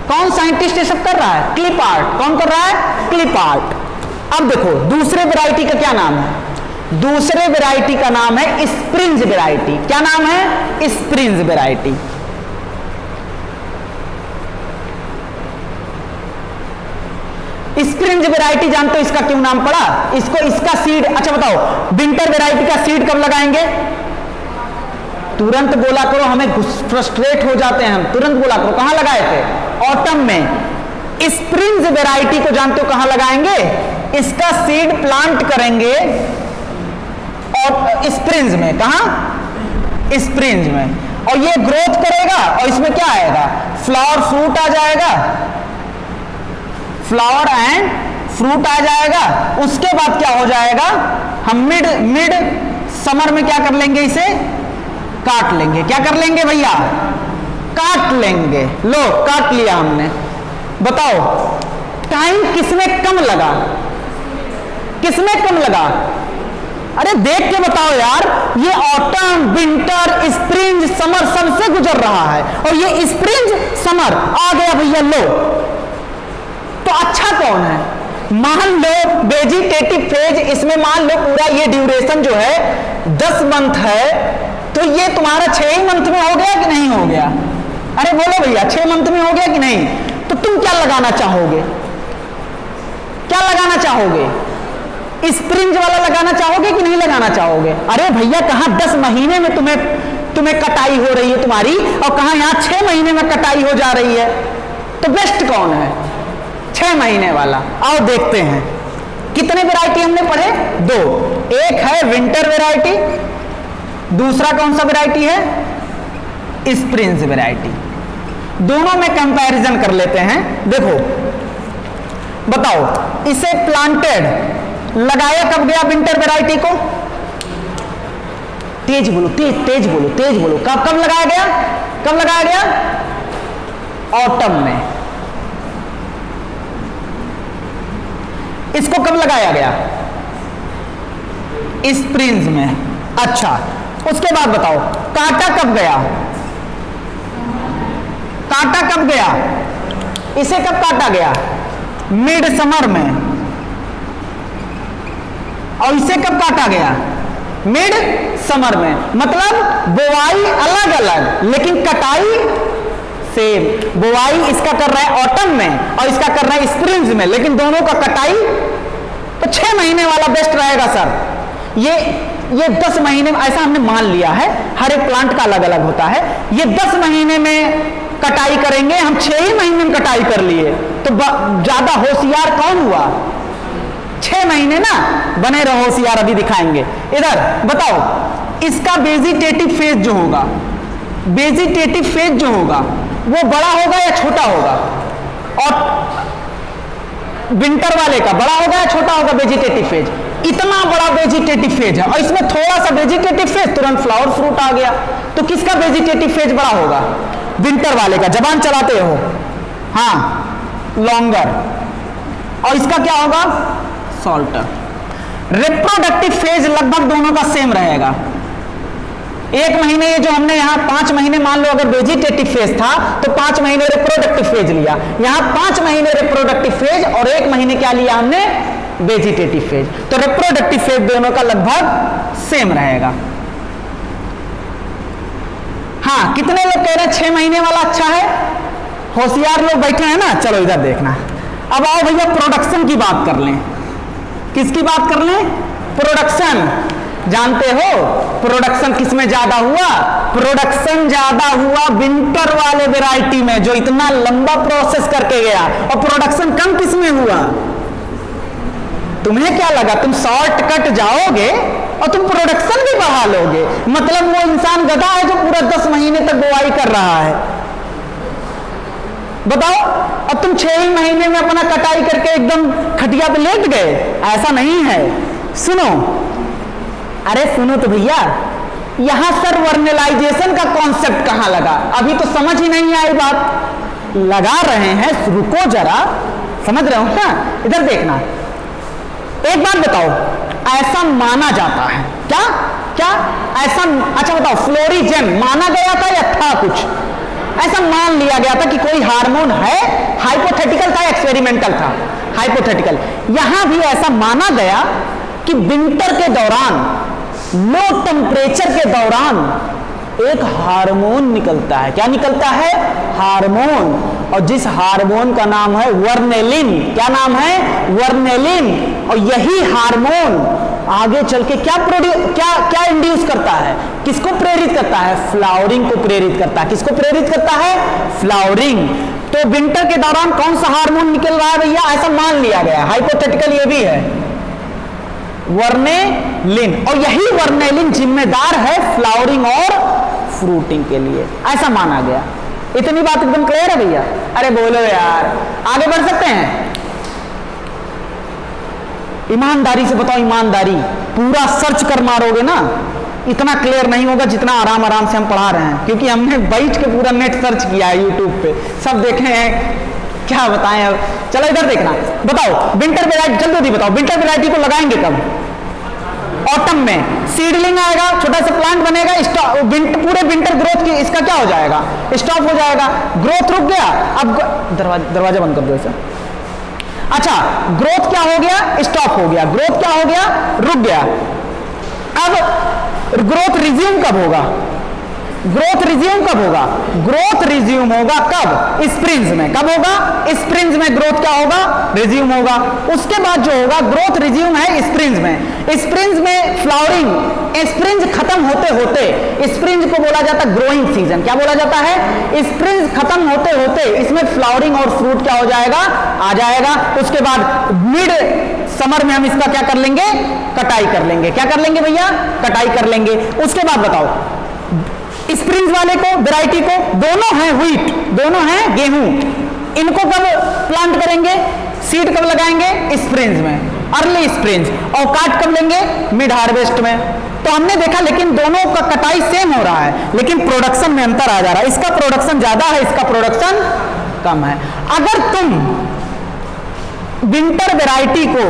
Speaker 1: कौन साइंटिस्ट ये सब कर रहा है, क्लिपार्ट। कौन कर रहा है, क्लिपार्ट। अब देखो दूसरे वैरायटी का क्या नाम है, दूसरे वैरायटी का नाम है स्प्रिंज वैरायटी। क्या नाम है, स्प्रिंज वैरायटी। स्प्रिंज वैरायटी जानते हो इसका क्यों नाम पड़ा, इसका सीड, अच्छा बताओ विंटर वैरायटी का सीड कब लगाएंगे, तुरंत बोला करो, हमें फ्रस्ट्रेट हो जाते हैं हम, तुरंत बोला करो, कहां लगाए थे, ऑटम में। स्प्रिंज वैरायटी को जानते हो कहां लगाएंगे? इसका सीड प्लांट करेंगे और स्प्रिंज में, कहां? स्प्रिंज में, और ये ग्रोथ करेगा और इसमें क्या आएगा? फ्लावर फ्रूट आ जाएगा, फ्लावर एंड फ्रूट आ जाएगा। उसके बाद क्या हो जाएगा? हम मिड समर में क्या कर लेंगे? इसे काट लेंगे। क्या कर लेंगे भैया? काट लेंगे। लो काट लिया हमने। बताओ टाइम किसमें कम लगा? किसमें कम लगा? अरे देख के बताओ यार, ये ऑटम, विंटर, स्प्रिंग, समर सबसे गुजर रहा है और ये स्प्रिंग समर आ गया भैया। लो तो अच्छा कौन है? मान लो वेजिटेटिव फेज, इसमें मान लो पूरा ये ड्यूरेशन जो है 10 मंथ है, तो ये तुम्हारा 6 ही मंथ में हो गया कि नहीं हो गया? अरे बोलो भैया 6 मंथ में हो गया कि नहीं? तो तुम क्या लगाना चाहोगे? क्या लगाना चाहोगे? स्प्रिंज वाला लगाना चाहोगे कि नहीं लगाना चाहोगे? अरे भैया कहां 10 महीने में तुम्हें कटाई हो रही है तुम्हारी, और कहां यहां 6 महीने में कटाई हो जा रही है। तो बेस्ट कौन है? 6 महीने वाला। आओ देखते हैं कितने वैरायटी हमने पढ़े? 2। एक है विंटर वैरायटी, दूसरा कौन सा वैरायटी है? स्प्रिंज वैरायटी। दोनों में कंपैरिजन कर लेते हैं। देखो बताओ, इसे प्लांटेड लगाया कब गया विंटर वैरायटी को? तेज बोलो, तेज बोलो, तेज बोलो। कब लगाया गया? कब लगाया गया? ऑटम में। इसको कब लगाया गया? स्प्रिंग में। अच्छा उसके बाद बताओ काटा कब गया? काटा कब गया? इसे कब काटा गया? मिड समर में। और इसे कब काटा गया? मिड समर में। मतलब बुवाई अलग अलग लेकिन कटाई सेम। बुवाई इसका कर रहा है ऑटम में और इसका कर रहा है स्प्रिंग में, लेकिन दोनों का कटाई तो 6 महीने वाला बेस्ट रहेगा सर। ये 10 महीने में, ऐसा हमने मान लिया है, हर एक प्लांट का अलग अलग होता है। ये 10 महीने में कटाई करेंगे, हम 6 ही महीने में कटाई कर लिए, तो ज्यादा होशियार कौन हुआ? 6 महीने ना। बने रहो होशियार, अभी दिखाएंगे। इधर बताओ इसका वेजिटेटिव फेज जो होगा, वेजिटेटिव फेज जो होगा वो बड़ा होगा या छोटा होगा? और विंटर वाले का बड़ा होगा या छोटा होगा वेजिटेटिव फेज? इतना बड़ा वेजिटेटिव फेज है और इसमें थोड़ा सा वेजिटेटिव फेज, तुरंत फ्लावर फ्रूट आ गया। तो किसका वेजिटेटिव फेज बड़ा होगा? विंटर वाले का। जबान चलाते हो, हाँ, लॉन्गर। और इसका क्या होगा? शॉर्टर। रिप्रोडक्टिव फेज लगभग दोनों का सेम रहेगा। 1 महीने, ये जो हमने यहाँ 5 महीने मान लो अगर वेजिटेटिव फेज था तो 5 महीने रिप्रोडक्टिव फेज लिया। यहाँ 5 महीने रिप्रोडक्टिव फेज और 1 महीने क्या लिया हमने? Vegetative phase. तो रिप्रोडक्टिव फेज दोनों का लगभग सेम रहेगा। हाँ, कितने लोग कह रहे हैं 6 महीने वाला अच्छा है? होशियार लोग बैठे हैं ना। चलो इधर देखना। अब आओ भैया प्रोडक्शन की बात कर लें। किसकी बात कर लें? प्रोडक्शन। जानते हो प्रोडक्शन किसमें ज्यादा हुआ? प्रोडक्शन ज्यादा हुआ विंटर वाले वैरायटी में, जो इतना लंबा प्रोसेस करके गया। और प्रोडक्शन कम किसमें हुआ? तुम्हें क्या लगा तुम शॉर्टकट जाओगे और तुम प्रोडक्शन भी बढ़ा लोगे? मतलब वो इंसान गधा है जो पूरा 10 महीने तक बुवाई कर रहा है। बताओ, अब तुम 6 ही महीने में अपना कटाई करके एकदम खटिया पे लेट गए? ऐसा नहीं है। सुनो, अरे सुनो तो भैया, यहां सर वर्नलाइजेशन का कॉन्सेप्ट कहां लगा? अभी तो समझ ही नहीं आई बात। लगा रहे हैं, रुको जरा, समझ रहे हो क्या? इधर देखना। एक बात बताओ, ऐसा माना जाता है क्या? क्या ऐसा? अच्छा बताओ, फ्लोरिजेन माना गया था या था कुछ? ऐसा मान लिया गया था कि कोई हार्मोन है। हाइपोथेटिकल था, एक्सपेरिमेंटल था? हाइपोथेटिकल। यहां भी ऐसा माना गया कि विंटर के दौरान, लो टेम्परेचर के दौरान एक हार्मोन निकलता है। क्या निकलता है? हार्मोन। और जिस हार्मोन का नाम है वर्नेलिन। क्या नाम है? वर्नेलिन। और यही हार्मोन आगे चल के क्या इंड्यूस करता है? किसको प्रेरित करता है? फ्लावरिंग को प्रेरित करता है। किसको प्रेरित करता है? फ्लावरिंग। तो विंटर के दौरान कौन सा हार्मोन निकल रहा है भैया, ऐसा मान लिया गया, हाइपोथेटिकल ये भी है, वर्नेलिन। और यही वर्नेलिन जिम्मेदार है फ्लावरिंग और फ्रूटिंग के लिए, ऐसा माना गया। इतनी बात एकदम क्लियर है भैया? अरे बोलो यार, आगे बढ़ सकते हैं? ईमानदारी से बताओ, ईमानदारी, पूरा सर्च कर मारोगे ना, इतना क्लियर नहीं होगा जितना आराम आराम से हम पढ़ा रहे हैं, क्योंकि हमने बैठ के पूरा नेट सर्च किया है, यूट्यूब पे सब देखे हैं, क्या बताएं अब। चलो इधर देखना, बताओ विंटर वेराइटी, जल्दी बताओ विंटर वेराइटी को लगाएंगे कब? ऑटम में सीडलिंग आएगा, छोटा सा प्लांट बनेगा, पूरे विंटर ग्रोथ की इसका क्या हो जाएगा, स्टॉप हो जाएगा, ग्रोथ रुक गया। अब दरवाजा बंद कर दो इसे। अच्छा, ग्रोथ क्या हो गया, स्टॉप हो गया, ग्रोथ क्या हो गया, रुक गया। अब ग्रोथ रिज्यूम कब होगा, ग्रोथ रिज्यूम कब होगा, ग्रोथ रिज्यूम होगा कब, स्प्रिंग्स में। कब होगा, स्प्रिंग्स में ग्रोथ क्या होगा, रिज्यूम होगा। उसके बाद जो होगा ग्रोथ रिज्यूम है स्प्रिंग्स में, स्प्रिंग्स में फ्लावरिंग, स्प्रिंग्स खत्म होते होते, स्प्रिंग्स को बोला जाता है ग्रोइंग सीजन, क्या बोला जाता है, स्प्रिंग्स खत्म होते होते इसमें फ्लावरिंग और फ्रूट क्या हो जाएगा, आ जाएगा। उसके बाद मिड समर में हम इसका क्या कर लेंगे, कटाई कर लेंगे। क्या कर लेंगे भैया, कटाई कर लेंगे। उसके बाद बताओ स्प्रिंग्स वाले को, वैरायटी को, दोनों हैं व्हीट, दोनों हैं गेहूं, इनको कब प्लांट करेंगे, सीड कब लगाएंगे, स्प्रिंग्स में, अर्ली स्प्रिंग्स, और काट कब लेंगे, मिड हार्वेस्ट में। तो हमने देखा लेकिन दोनों का कटाई सेम हो रहा है, लेकिन प्रोडक्शन में अंतर आ जा रहा है, इसका प्रोडक्शन ज्यादा है, इसका प्रोडक्शन कम है। अगर तुम विंटर वैरायटी को,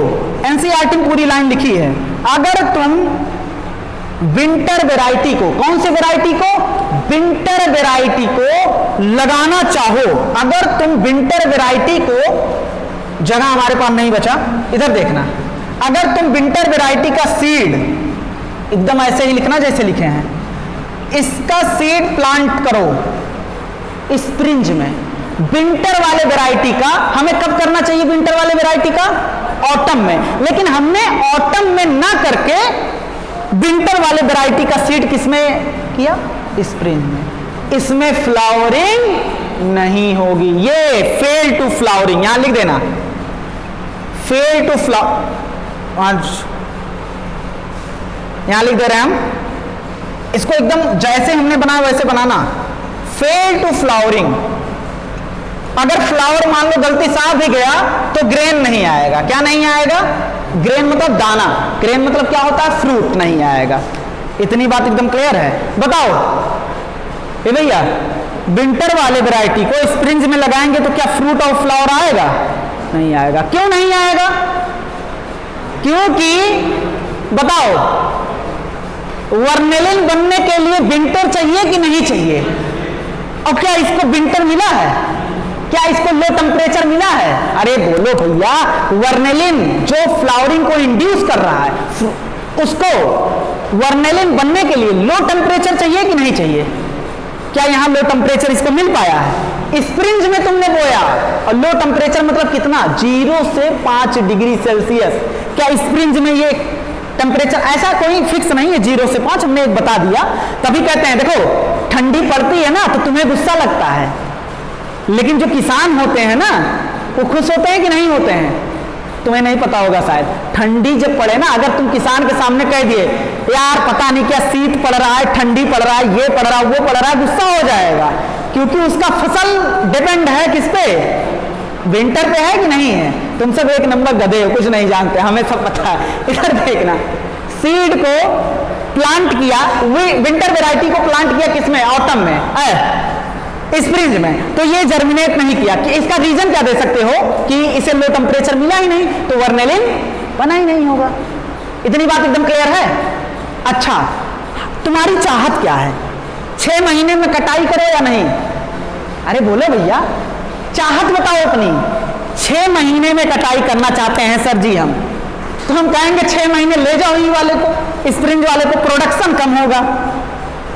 Speaker 1: एनसीईआरटी में पूरी लाइन लिखी है, अगर तुम विंटर वैरायटी को, कौन सी वैरायटी को, विंटर वैरायटी को लगाना चाहो, अगर तुम विंटर वैरायटी को, जगह हमारे पास नहीं बचा, इधर देखना, अगर तुम विंटर वैरायटी का सीड, एकदम ऐसे ही लिखना जैसे लिखे हैं, इसका सीड प्लांट करो स्प्रिंज में, विंटर वाले वैरायटी का हमें कब करना चाहिए, विंटर वाले वैरायटी का ऑटम में, लेकिन हमने ऑटम में ना करके विंटर वाले वैरायटी का सीड किसमें किया, स्प्रिंग में। इसमें फ्लावरिंग नहीं होगी, ये फेल टू फ्लावरिंग, यहां लिख देना, फेल टू फ्लावर, यहां लिख दे रहे हैं हम, इसको एकदम जैसे हमने बनाया वैसे बनाना, फेल टू फ्लावरिंग। अगर फ्लावर मान लो गलती से आ भी गया तो ग्रेन नहीं आएगा। क्या नहीं आएगा, ग्रेन मतलब दाना, ग्रेन मतलब क्या होता है, फ्रूट नहीं आएगा। इतनी बात एकदम क्लियर है। बताओ ये भैया, विंटर वाले वैरायटी को स्प्रिंग्स में लगाएंगे तो क्या फ्रूट और फ्लावर आएगा, नहीं आएगा। क्यों नहीं आएगा, क्योंकि बताओ वर्नेलिन बनने के लिए विंटर चाहिए कि नहीं चाहिए, और क्या इसको विंटर मिला है, क्या इसको लो टेम्परेचर मिला है? अरे बोलो भैया, वर्नेलिन जो फ्लावरिंग को इंड्यूस कर रहा है, उसको वर्नेलिन बनने के लिए लो टेम्परेचर चाहिए कि नहीं चाहिए? क्या यहां लो टेम्परेचर इसको मिल पाया है? स्प्रिंग्स में तुमने बोया, और लो टेम्परेचर मतलब कितना, 0 से 5 डिग्री सेल्सियस। क्या स्प्रिंग्स में ये टेम्परेचर ऐसा कोई फिक्स नहीं है, 0 से 5 हमने एक बता दिया। तभी कहते हैं देखो ठंडी पड़ती है ना तो तुम्हें गुस्सा लगता है, लेकिन जो किसान होते हैं ना वो खुश होते हैं कि नहीं होते हैं? तुम्हें नहीं पता होगा शायद, ठंडी जब पड़े ना, अगर तुम किसान के सामने कह दिए यार पता नहीं क्या शीत पड़ रहा है, ठंडी पड़ रहा है, ये पड़ रहा है, वो पड़ रहा है, गुस्सा हो जाएगा, क्योंकि उसका फसल डिपेंड है किस पे, विंटर पे है कि नहीं है। तुम सब एक नंबर गधे हो, कुछ नहीं जानते, हमें सब पता है। इधर देखना, सीड को प्लांट किया, विंटर वैरायटी को प्लांट किया किसमें, ऑटम में, स्प्रिंग में, तो ये जर्मिनेट नहीं किया। कि इसका रीजन क्या दे सकते हो कि इसे लो टेम्परेचर मिला ही नहीं, तो वर्नेलिन बना ही नहीं होगा। इतनी बात एकदम क्लियर है। अच्छा, तुम्हारी चाहत क्या है, 6 महीने में कटाई करो या नहीं? अरे बोले भैया, चाहत बताओ अपनी। 6 महीने में कटाई करना चाहते हैं सर जी हम, तो हम कहेंगे 6 महीने ले जाओ ये वाले को, स्प्रिंग वाले को, प्रोडक्शन कम होगा।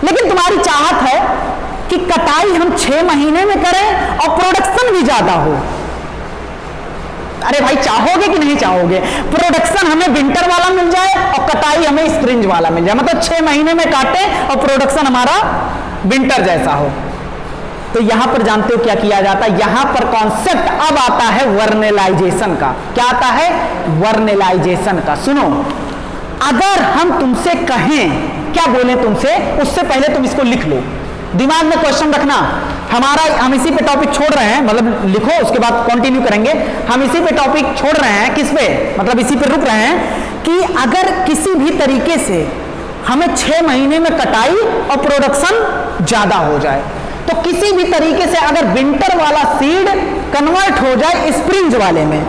Speaker 1: लेकिन तुम्हारी चाहत है कि कटाई हम 6 महीने में करें और प्रोडक्शन भी ज्यादा हो। अरे भाई चाहोगे कि नहीं चाहोगे, प्रोडक्शन हमें विंटर वाला मिल जाए और कटाई हमें स्प्रिंग वाला मिल जाए, मतलब 6 महीने में काटे और प्रोडक्शन हमारा विंटर जैसा हो। तो यहां पर जानते हो क्या किया जाता है, यहां पर कॉन्सेप्ट अब आता है वर्नेलाइजेशन का। क्या आता है? वर्नेलाइजेशन का। सुनो, अगर हम तुमसे कहें, क्या बोले तुमसे, उससे पहले तुम इसको लिख लो, दिमाग में क्वेश्चन रखना। हम इसी पे टॉपिक छोड़ रहे हैं, मतलब लिखो, उसके बाद कंटिन्यू करेंगे। हम इसी पे टॉपिक छोड़ रहे हैं, किस पे, मतलब इसी पे रुक रहे हैं कि अगर किसी भी तरीके से हमें 6 महीने में कटाई और प्रोडक्शन ज्यादा हो जाए, तो किसी भी तरीके से अगर विंटर वाला सीड कन्वर्ट हो जाए स्प्रिंग वाले में,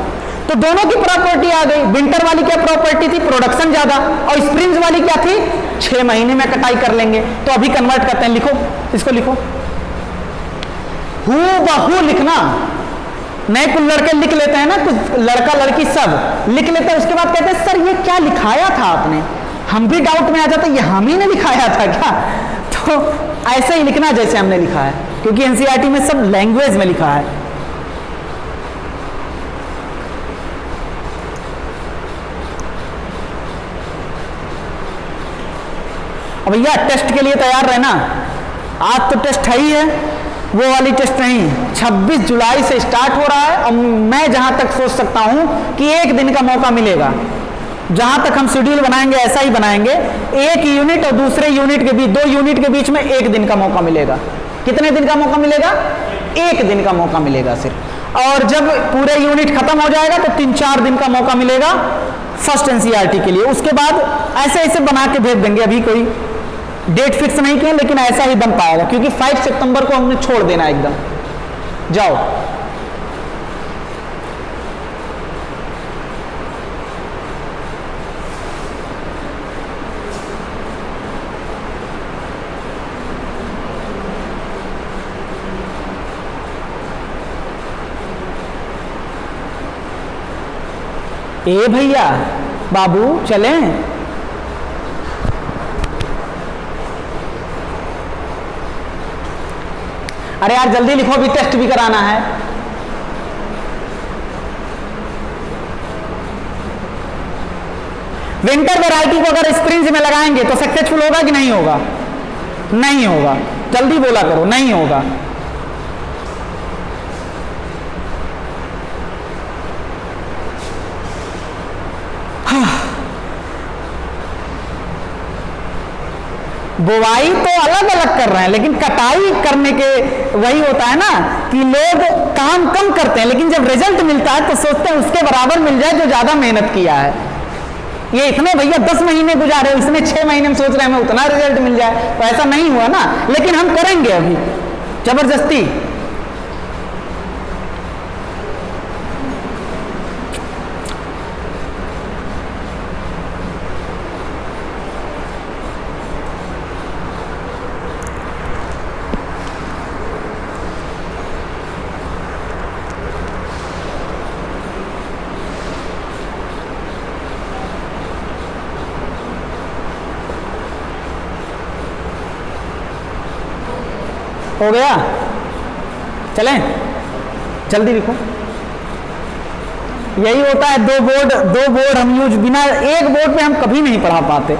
Speaker 1: तो दोनों की प्रॉपर्टी आ गई। विंटर वाली क्या प्रॉपर्टी थी? प्रोडक्शन ज्यादा, और स्प्रिंग वाली क्या थी? 6 महीने में कटाई कर लेंगे। तो अभी कन्वर्ट करते हैं, लिखो, इसको लिखो, हूबहू लिखना। नए कुछ लड़के लिख लेते हैं ना, कुछ लड़का लड़की सब लिख लेते हैं, उसके बाद कहते हैं सर ये क्या लिखाया था आपने, हम भी डाउट में आ जाते, ये हम ही ने लिखाया था क्या? तो ऐसे ही लिखना जैसे हमने लिखा है, क्योंकि एनसीईआरटी में सब लैंग्वेज में लिखा है। अब भैया टेस्ट के लिए तैयार रहना, आज तो टेस्ट है ही है, वो वाली टेस्ट नहीं। 26 जुलाई से स्टार्ट हो रहा है, और मैं जहां तक सोच सकता हूं कि 1 दिन का मौका मिलेगा। जहां तक हम शेड्यूल बनाएंगे ऐसा ही बनाएंगे, एक यूनिट और दूसरे यूनिट के बीच, 2 यूनिट के बीच में 1 दिन का मौका मिलेगा। कितने दिन का मौका मिलेगा? 1 दिन का मौका मिलेगा सिर्फ। और जब पूरे यूनिट खत्म हो जाएगा तो 3-4 दिन का मौका मिलेगा फर्स्ट एनसीईआरटी के लिए। उसके बाद ऐसे ऐसे बना के भेज देंगे, अभी कोई डेट फिक्स नहीं किया, लेकिन ऐसा ही बन पाएगा, क्योंकि 5 सितंबर को हमने छोड़ देना एकदम। जाओ, ए भैया बाबू चलें। अरे यार जल्दी लिखो, अभी टेस्ट भी कराना है। विंटर वैरायटी को अगर स्प्रिंग में लगाएंगे तो सक्सेसफुल होगा कि नहीं होगा? नहीं होगा। जल्दी बोला करो, नहीं होगा। बुवाई तो अलग अलग कर रहे हैं, लेकिन कटाई करने के वही होता है ना कि लोग काम कम करते हैं, लेकिन जब रिजल्ट मिलता है तो सोचते हैं उसके बराबर मिल जाए जो ज्यादा मेहनत किया है। ये इतने भैया 10 महीने गुजारे, इसने 6 महीने में सोच रहे हैं हमें उतना रिजल्ट मिल जाए, तो ऐसा नहीं हुआ ना। लेकिन हम करेंगे अभी जबरदस्ती। हो गया? चलें, जल्दी लिखो। यही होता है, दो बोर्ड हम यूज, बिना एक बोर्ड पे हम कभी नहीं पढ़ा पाते,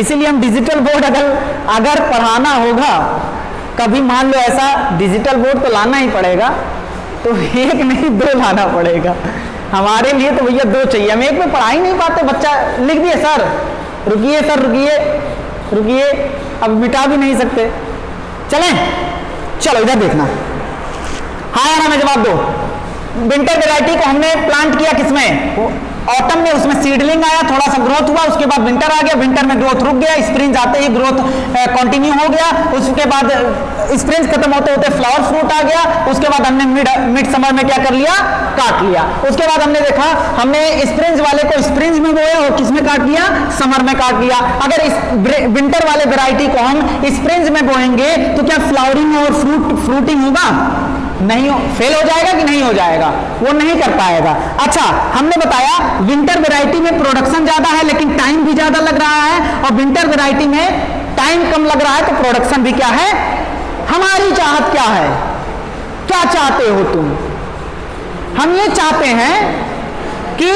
Speaker 1: इसीलिए हम डिजिटल बोर्ड अगर पढ़ाना होगा, कभी मान लो ऐसा डिजिटल बोर्ड तो लाना ही पड़ेगा, तो एक नहीं 2 लाना पड़ेगा हमारे लिए। तो भैया 2 चाहिए, हम एक में पढ़ा ही नहीं पाते। बच्चा लिख दिए सर रुकिए, सर रुकिए, अब मिटा भी नहीं सकते। चलें, चलो इधर देखना। हाँ या ना में जवाब दो। विंटर वैरायटी को हमने प्लांट किया किसमें? ऑटम में, उसमें सीडलिंग आया, थोड़ा सा ग्रोथ हुआ, उसके बाद विंटर आ गया, विंटर में ग्रोथ रुक गया, स्प्रिंग आते ही ग्रोथ कंटिन्यू हो गया, उसके बाद स्प्रिंग खत्म होते होते फ्लावर फ्रूट आ गया, उसके बाद हमने मिड समर में क्या कर लिया? काट लिया। उसके बाद हमने देखा, हमने स्प्रिंग वाले को स्प्रिंग में बोया और किसमें काट लिया? समर में काट लिया। अगर इस विंटर वाले वैरायटी को हम स्प्रिंग में बोएंगे तो क्या फ्लावरिंग और फ्रूटिंग होगा? नहीं, फेल हो जाएगा कि नहीं हो जाएगा? वो नहीं कर पाएगा। अच्छा, हमने बताया विंटर वैरायटी में प्रोडक्शन ज्यादा है लेकिन टाइम भी ज्यादा लग रहा है, और विंटर वैरायटी में टाइम कम लग रहा है तो प्रोडक्शन भी क्या है? हमारी चाहत क्या है? क्या चाहते हो तुम? हम ये चाहते हैं कि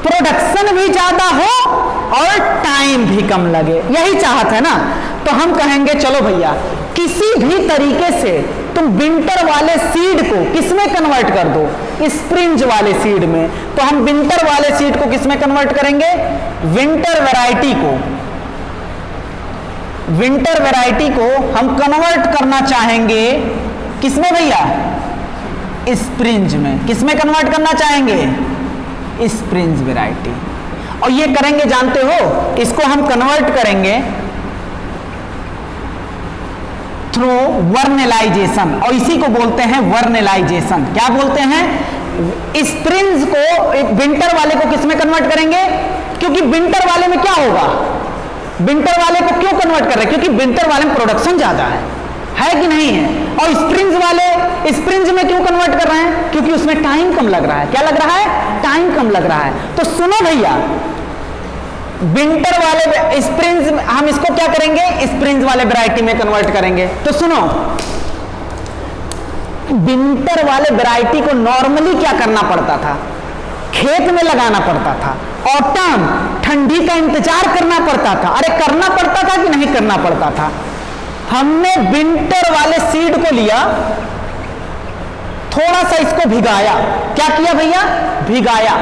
Speaker 1: प्रोडक्शन भी ज्यादा हो और टाइम भी कम लगे, यही चाहत है ना। तो हम कहेंगे चलो भैया किसी भी तरीके से तुम विंटर वाले सीड को किसमें कन्वर्ट कर दो, स्प्रिंज वाले सीड में। तो हम विंटर वाले सीड को किसमें कन्वर्ट करेंगे, विंटर वैरायटी को, विंटर वैरायटी को हम कन्वर्ट करना चाहेंगे किसमें भैया, स्प्रिंज में। किसमें कन्वर्ट करना चाहेंगे, स्प्रिंज वैरायटी। और ये करेंगे जानते हो, इसको हम कन्वर्ट करेंगे थ्रू वर्नेलाइजेशन, और इसी को बोलते हैं वर्नेलाइजेशन। क्या बोलते हैं, स्प्रिंज को विंटर वाले को किसमें कन्वर्ट करेंगे, क्योंकि विंटर वाले में क्या होगा, विंटर वाले को क्यों कन्वर्ट कर रहे हैं, क्योंकि विंटर वाले में प्रोडक्शन ज्यादा है कि नहीं है। और स्प्रिंज वाले स्प्रिंज में क्यों कन्वर्ट कर रहे हैं, क्योंकि उसमें टाइम कम लग रहा है। क्या लग रहा है, टाइम कम लग रहा है। तो सुनो भैया, विंटर वाले स्प्रिंज हम इसको क्या करेंगे, स्प्रिंज वाले वैरायटी में कन्वर्ट करेंगे। तो सुनो, विंटर वाले वैरायटी को नॉर्मली क्या करना पड़ता था, खेत में लगाना पड़ता था। ऑटम ठंडी का इंतजार करना पड़ता था। अरे करना पड़ता था कि नहीं करना पड़ता था। हमने विंटर वाले सीड को लिया, थोड़ा सा इसको भिगाया। क्या किया भैया, भिगाया।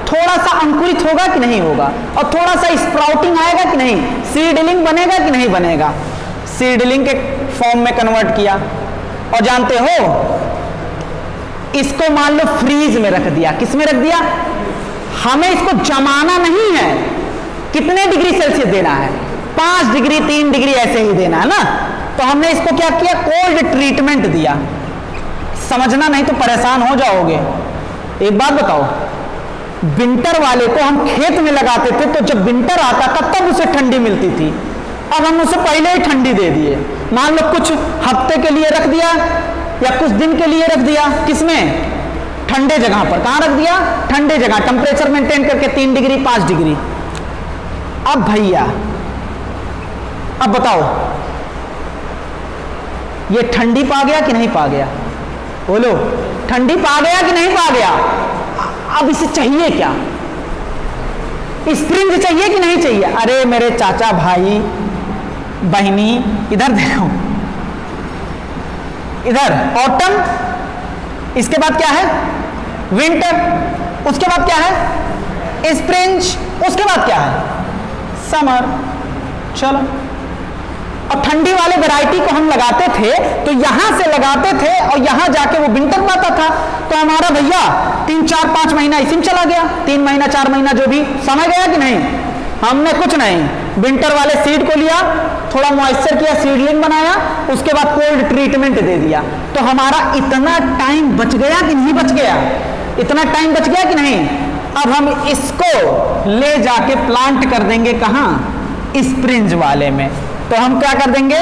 Speaker 1: थोड़ा सा अंकुरित होगा कि नहीं होगा, और थोड़ा सा स्प्राउटिंग आएगा कि नहीं, सीडलिंग बनेगा कि नहीं बनेगा, सीडलिंग के फॉर्म में कन्वर्ट किया। और जानते हो, इसको मान लो फ्रीज में रख दिया। किस में रख दिया, हमें इसको जमाना नहीं है। कितने डिग्री सेल्सियस देना है, 5 डिग्री 3 डिग्री ऐसे ही देना है ना। तो हमने इसको क्या किया, कोल्ड ट्रीटमेंट दिया। समझना नहीं तो परेशान हो जाओगे। एक बात बताओ, विंटर वाले को हम खेत में लगाते थे, तो जब विंटर आता था तब उसे ठंडी मिलती थी। अब हम उसे पहले ही ठंडी दे दिए। मान लो कुछ हफ्ते के लिए रख दिया या कुछ दिन के लिए रख दिया, किसमें, ठंडे जगह पर। कहां रख दिया, ठंडे जगह, टेम्परेचर मेंटेन करके 3 डिग्री 5 डिग्री। अब भैया अब बताओ, ये ठंडी पा गया कि नहीं पा गया, बोलो, ठंडी पा गया कि नहीं पा गया। अब इसे चाहिए क्या, स्प्रिंज चाहिए कि नहीं चाहिए। अरे मेरे चाचा भाई बहनी, इधर देखो, इधर ऑटम, इसके बाद क्या है, विंटर, उसके बाद क्या है, स्प्रिंज, उसके बाद क्या है, समर। चलो, और ठंडी वाले वैरायटी को हम लगाते थे, तो यहां से लगाते थे और यहां जाके वो विंटर पाता था। तो हमारा भैया 3 4 5 महीना इसी में चला गया, 3 महीना 4 महीना जो भी समय गया कि नहीं। हमने कुछ नहीं, विंटर वाले सीड को लिया, थोड़ा मॉइस्चर किया, सीडलिंग बनाया, उसके बाद कोल्ड ट्रीटमेंट दे दिया। तो हमारा इतना टाइम बच गया कि नहीं बच गया, इतना टाइम बच गया कि नहीं। अब हम इसको ले जाके प्लांट कर देंगे कहां, स्प्रिंज वाले में। तो हम क्या कर देंगे,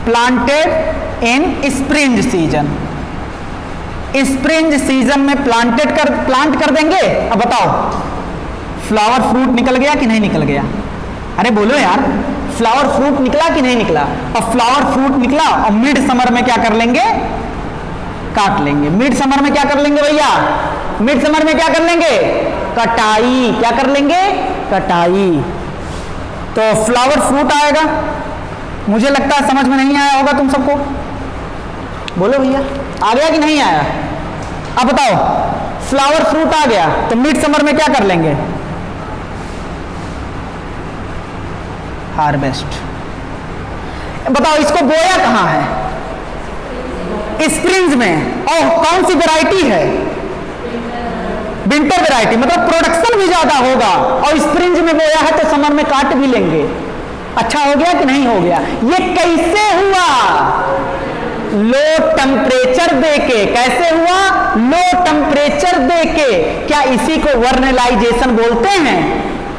Speaker 1: planted in Spinz season, Spinz season में प्लांट कर देंगे। अब बताओ, फ्लावर फ्रूट निकल गया कि नहीं निकल गया, अरे बोलो यार, फ्लावर फ्रूट निकला कि नहीं निकला। और फ्लावर फ्रूट निकला और मिड समर में क्या कर लेंगे, काट लेंगे। मिड समर में क्या कर लेंगे भैया, मिड समर में क्या कर लेंगे, कटाई। क्या कर लेंगे, कटाई। तो फ्लावर फ्रूट आएगा। मुझे लगता है समझ में नहीं आया होगा तुम सबको, बोलो भैया, आ गया कि नहीं आया। अब बताओ, फ्लावर फ्रूट आ गया तो मिड समर में क्या कर लेंगे, हार्वेस्ट। बताओ, इसको बोया कहां है, स्प्रिंज में। और कौन सी वैरायटी है, विंटर वैरायटी, मतलब प्रोडक्शन भी ज्यादा होगा। और स्प्रिंज में बोया है तो समर में काट भी लेंगे। अच्छा हो गया कि नहीं हो गया। ये कैसे हुआ, लो टेम्परेचर देके। कैसे हुआ, लो टेम्परेचर देके। क्या इसी को वर्नेलाइजेशन बोलते हैं,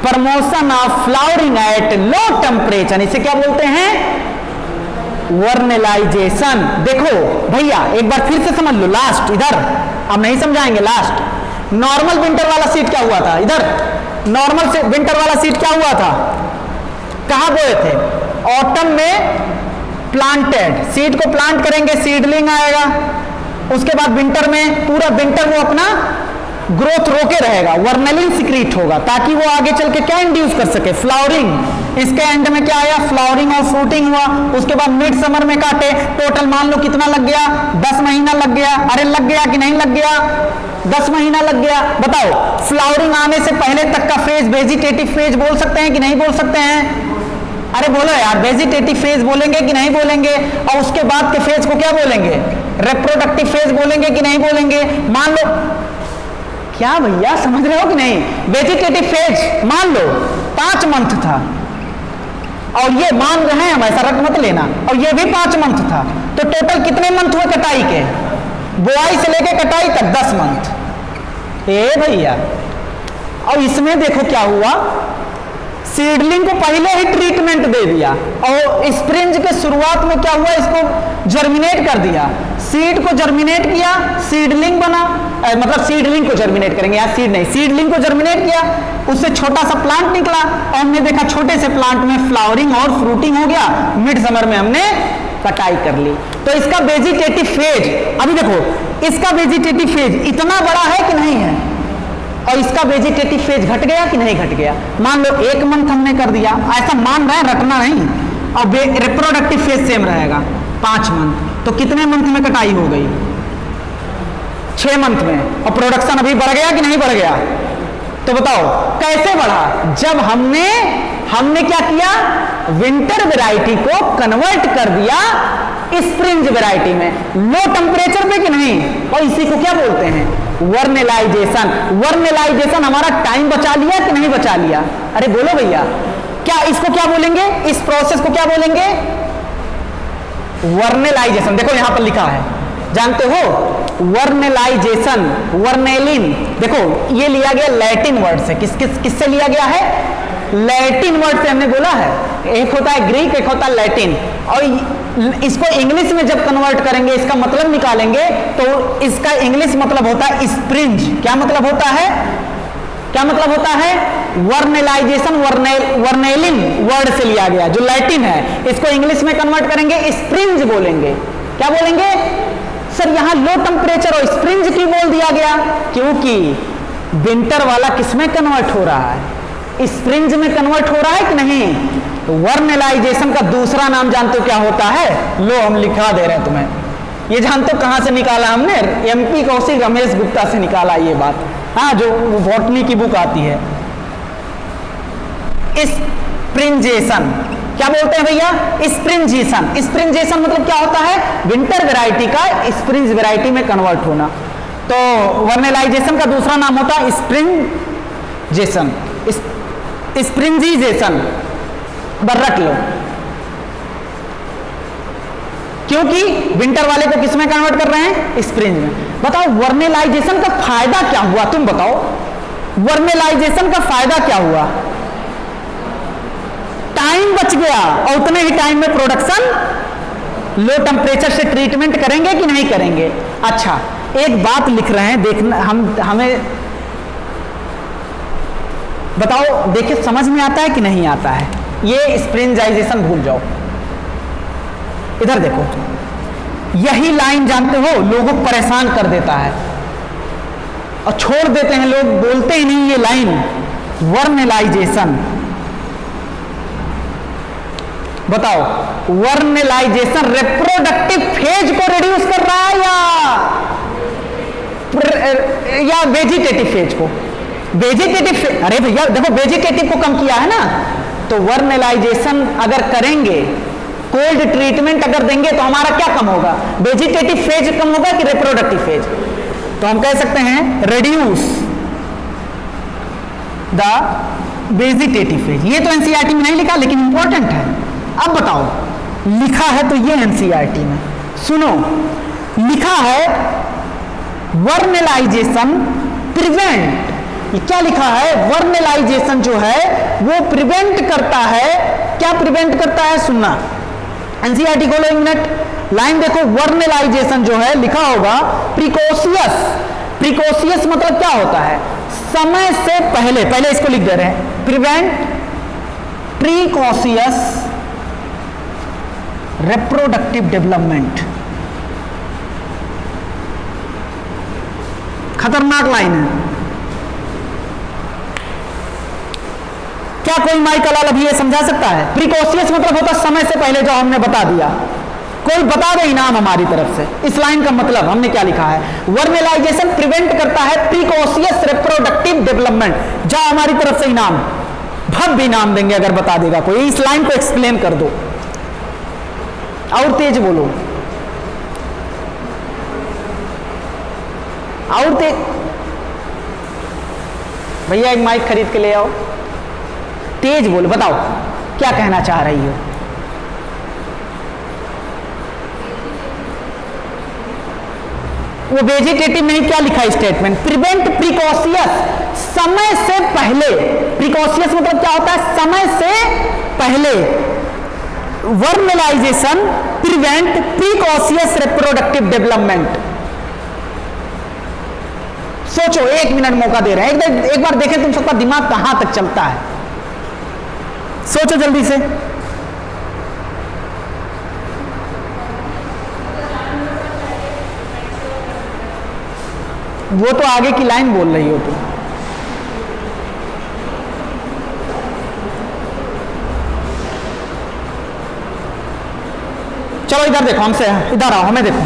Speaker 1: promotion of flowering at low temperature, इसे क्या बोलते हैं, वर्नेलाइजेशन। देखो भैया, एक बार फिर से समझ लो, लास्ट इधर, अब नहीं समझाएंगे, लास्ट। नॉर्मल विंटर वाला सीड क्या हुआ था, इधर नॉर्मल से विंटर वाला सीड क्या हुआ था, कहां बोए थे, ऑटम में प्लांटेड। सीड को प्लांट करेंगे, सीडलिंग आएगा। उसके बाद विंटर में पूरा विंटर वो अपना ग्रोथ रोके रहेगा, वर्नेलिन सिक्रीट होगा ताकि वो आगे चल के क्या इंड्यूस कर सके, फ्लावरिंग। इसके एंड में क्या आया, फ्लावरिंग और फ्रूटिंग हुआ। उसके बाद मिड समर में काटे, टोटल मान लो कितना लग गया, 10 महीना लग गया। अरे लग गया कि नहीं लग गया, 10 महीना लग गया। बताओ फ्लावरिंग आने से पहले तक का फेज वेजिटेटिव फेज बोल सकते हैं कि नहीं बोल सकते हैं? अरे बोलो यार, वेजिटेटिव फेज बोलेंगे कि नहीं बोलेंगे? और उसके बाद के फेज को क्या बोलेंगे, रिप्रोडक्टिव फेज बोलेंगे कि नहीं बोलेंगे? मान लो, क्या भैया समझ रहे हो कि नहीं? वेजिटेटिव फेज मान लो 5 मंथ था, और ये मान रहे हैं हम, ऐसा रट मत लेना, और ये भी 5 मंथ था, तो टोटल कितने मंथ हुए कटाई के? बुआई से लेके कटाई तक 10 मंथ। ए भैया, और इसमें देखो क्या हुआ, सीडलिंग को पहले ही ट्रीटमेंट दे दिया, और स्प्रिंज के शुरुआत में क्या हुआ, इसको जर्मिनेट कर दिया। सीड को जर्मिनेट किया, सीडलिंग बना, मतलब सीडलिंग को जर्मिनेट करेंगे, यार सीड नहीं, सीडलिंग को जर्मिनेट किया, उससे छोटा सा प्लांट निकला, और हमने देखा छोटे से प्लांट में फ्लावरिंग और फ्रूटिंग हो गया। मिड समर में हमने कटाई कर ली। तो इसका वेजिटेटिव फेज, अभी देखो इसका वेजिटेटिव फेज इतना बड़ा है कि नहीं है, और इसका वेजिटेटिव फेज घट गया कि नहीं घट गया? मान लो 1 मंथ हमने कर दिया, ऐसा मान रहे हैं, रटना नहीं। और रिप्रोडक्टिव फेज सेम रहेगा 5 मंथ, तो कितने मंथ में कटाई हो गई? 6 मंथ में। और प्रोडक्शन अभी बढ़ गया कि नहीं बढ़ गया? तो बताओ कैसे बढ़ा? जब हमने क्या किया, विंटर वैरायटी को कन्वर्ट कर दिया स्प्रिंज वैरायटी में, लो टेम्परेचर पे कि नहीं? और इसी को क्या बोलते हैं, वर्नेलाइजेशन। वर्नेलाइजेशन हमारा टाइम बचा लिया कि नहीं बचा लिया? अरे बोलो भैया, क्या इसको क्या बोलेंगे, इस प्रोसेस को क्या बोलेंगे? वर्नेलाइजेशन। देखो यहां पर लिखा है, जानते हो वर्नेलाइजेशन, वर्नेलिन। देखो ये लिया गया लैटिन वर्ड से, किससे लिया गया है? लैटिन वर्ड से हमने बोला है। एक होता है ग्रीक, एक होता है लैटिन, और इसको इंग्लिश में जब कन्वर्ट करेंगे, इसका मतलब निकालेंगे, तो इसका इंग्लिश मतलब होता है स्प्रिंज। क्या मतलब होता है, क्या मतलब होता है? वर्नेलाइजेशन वर्नेलिन वर्ड से लिया गया, जो लैटिन है, इसको इंग्लिश में कन्वर्ट करेंगे स्प्रिंज बोलेंगे। क्या बोलेंगे? सर यहाँ लो टेम्परेचर और स्प्रिंज क्यों बोल दिया गया? क्योंकि विंटर वाला किसमें कन्वर्ट हो रहा है, स्प्रिंज में कन्वर्ट हो रहा है कि नहीं? वर्नेलाइजेशन का दूसरा नाम जानते हो क्या होता है? लो हम लिखा दे रहे हैं तुम्हें, ये जानते हो कहां से निकाला हमने? एमपी कौशिक रमेश गुप्ता से निकाला ये बात, हाँ, जो बॉटनी की बुक आती है। स्प्रिंजेशन क्या बोलते हैं भैया? स्प्रिंजेशन। स्प्रिंजेशन मतलब क्या होता है? विंटर वैरायटी का स्प्रिंज वैरायटी में कन्वर्ट होना। तो वर्नेलाइजेशन का दूसरा नाम होता है स्प्रिंजेशन, स्प्रिंजिजेशन। रख लो, क्योंकि विंटर वाले को किसमें कन्वर्ट कर रहे हैं? स्प्रिंज में। बताओ वर्नेलाइजेशन का फायदा क्या हुआ, तुम बताओ, वर्नेलाइजेशन का फायदा क्या हुआ? टाइम बच गया, और उतने ही टाइम में प्रोडक्शन, लो टेम्परेचर से ट्रीटमेंट करेंगे कि नहीं करेंगे? अच्छा एक बात लिख रहे हैं, देखना हमें बताओ, देखिए समझ में आता है कि नहीं आता है? ये स्प्रिंजाइजेशन भूल जाओ, इधर देखो, यही लाइन जानते हो लोगों को परेशान कर देता है और छोड़ देते हैं लोग, बोलते ही नहीं ये लाइन। वर्नेलाइजेशन, बताओ वर्नेलाइजेशन रिप्रोडक्टिव फेज को रिड्यूस कर रहा है या वेजिटेटिव फेज को? वेजिटेटिव, अरे भैया देखो वेजिटेटिव को कम किया है ना, तो वर्नेलाइजेशन अगर करेंगे, कोल्ड ट्रीटमेंट अगर देंगे तो हमारा क्या कम होगा? वेजिटेटिव फेज कम होगा कि रिप्रोडक्टिव फेज? तो हम कह सकते हैं रिड्यूस द वेजिटेटिव फेज। ये तो एनसीईआरटी में नहीं लिखा, लेकिन इंपॉर्टेंट है। अब बताओ, लिखा है तो ये एनसीईआरटी में, सुनो, लिखा है वर्नेलाइजेशन प्रिवेंट। ये क्या लिखा है? वर्नेलाइजेशन जो है वो प्रिवेंट करता है। क्या प्रिवेंट करता है? सुनना, एनसीईआरटी खोलो 1 मिनट, लाइन देखो, वर्नेलाइजेशन जो है लिखा होगा प्रिकॉशियस। प्रिकॉशियस मतलब क्या होता है? समय से पहले, पहले इसको लिख दे रहे हैं, प्रिवेंट प्रिकॉशियस रिप्रोडक्टिव डेवलपमेंट। खतरनाक लाइन है, क्या कोई माइकल अभी ये समझा सकता है? प्रिकॉशियस मतलब होता समय से पहले, जो हमने बता दिया। कोई बता दे इनाम हमारी तरफ से। इस लाइन का मतलब हमने क्या लिखा है? वर्नेलाइजेशन प्रिवेंट करता है प्रिकॉशियस रिप्रोडक्टिव डेवलपमेंट। जाओ हमारी तरफ से इनाम, भव्य इनाम देंगे अगर बता देगा कोई। इस लाइन को एक्सप्लेन कर दो और तेज बोलो, और तेज। भैया एक माइक खरीद के ले आओ, तेज बोलो, बताओ क्या कहना चाह रही हो? वो वेजिटेटिव में क्या लिखा है स्टेटमेंट? प्रिवेंट प्रिकॉशियस, समय से पहले। प्रिकॉशियस मतलब क्या होता है? समय से पहले। Vernalisation prevent precocious reproductive development. सोचो, 1 मिनट मौका दे रहे हैं, एक बार देखें तुम सबका दिमाग कहां तक चलता है। सोचो जल्दी से। वो तो आगे की लाइन बोल रही हो तुम। चलो इधर देखो, हमसे इधर आओ, हमें देखो,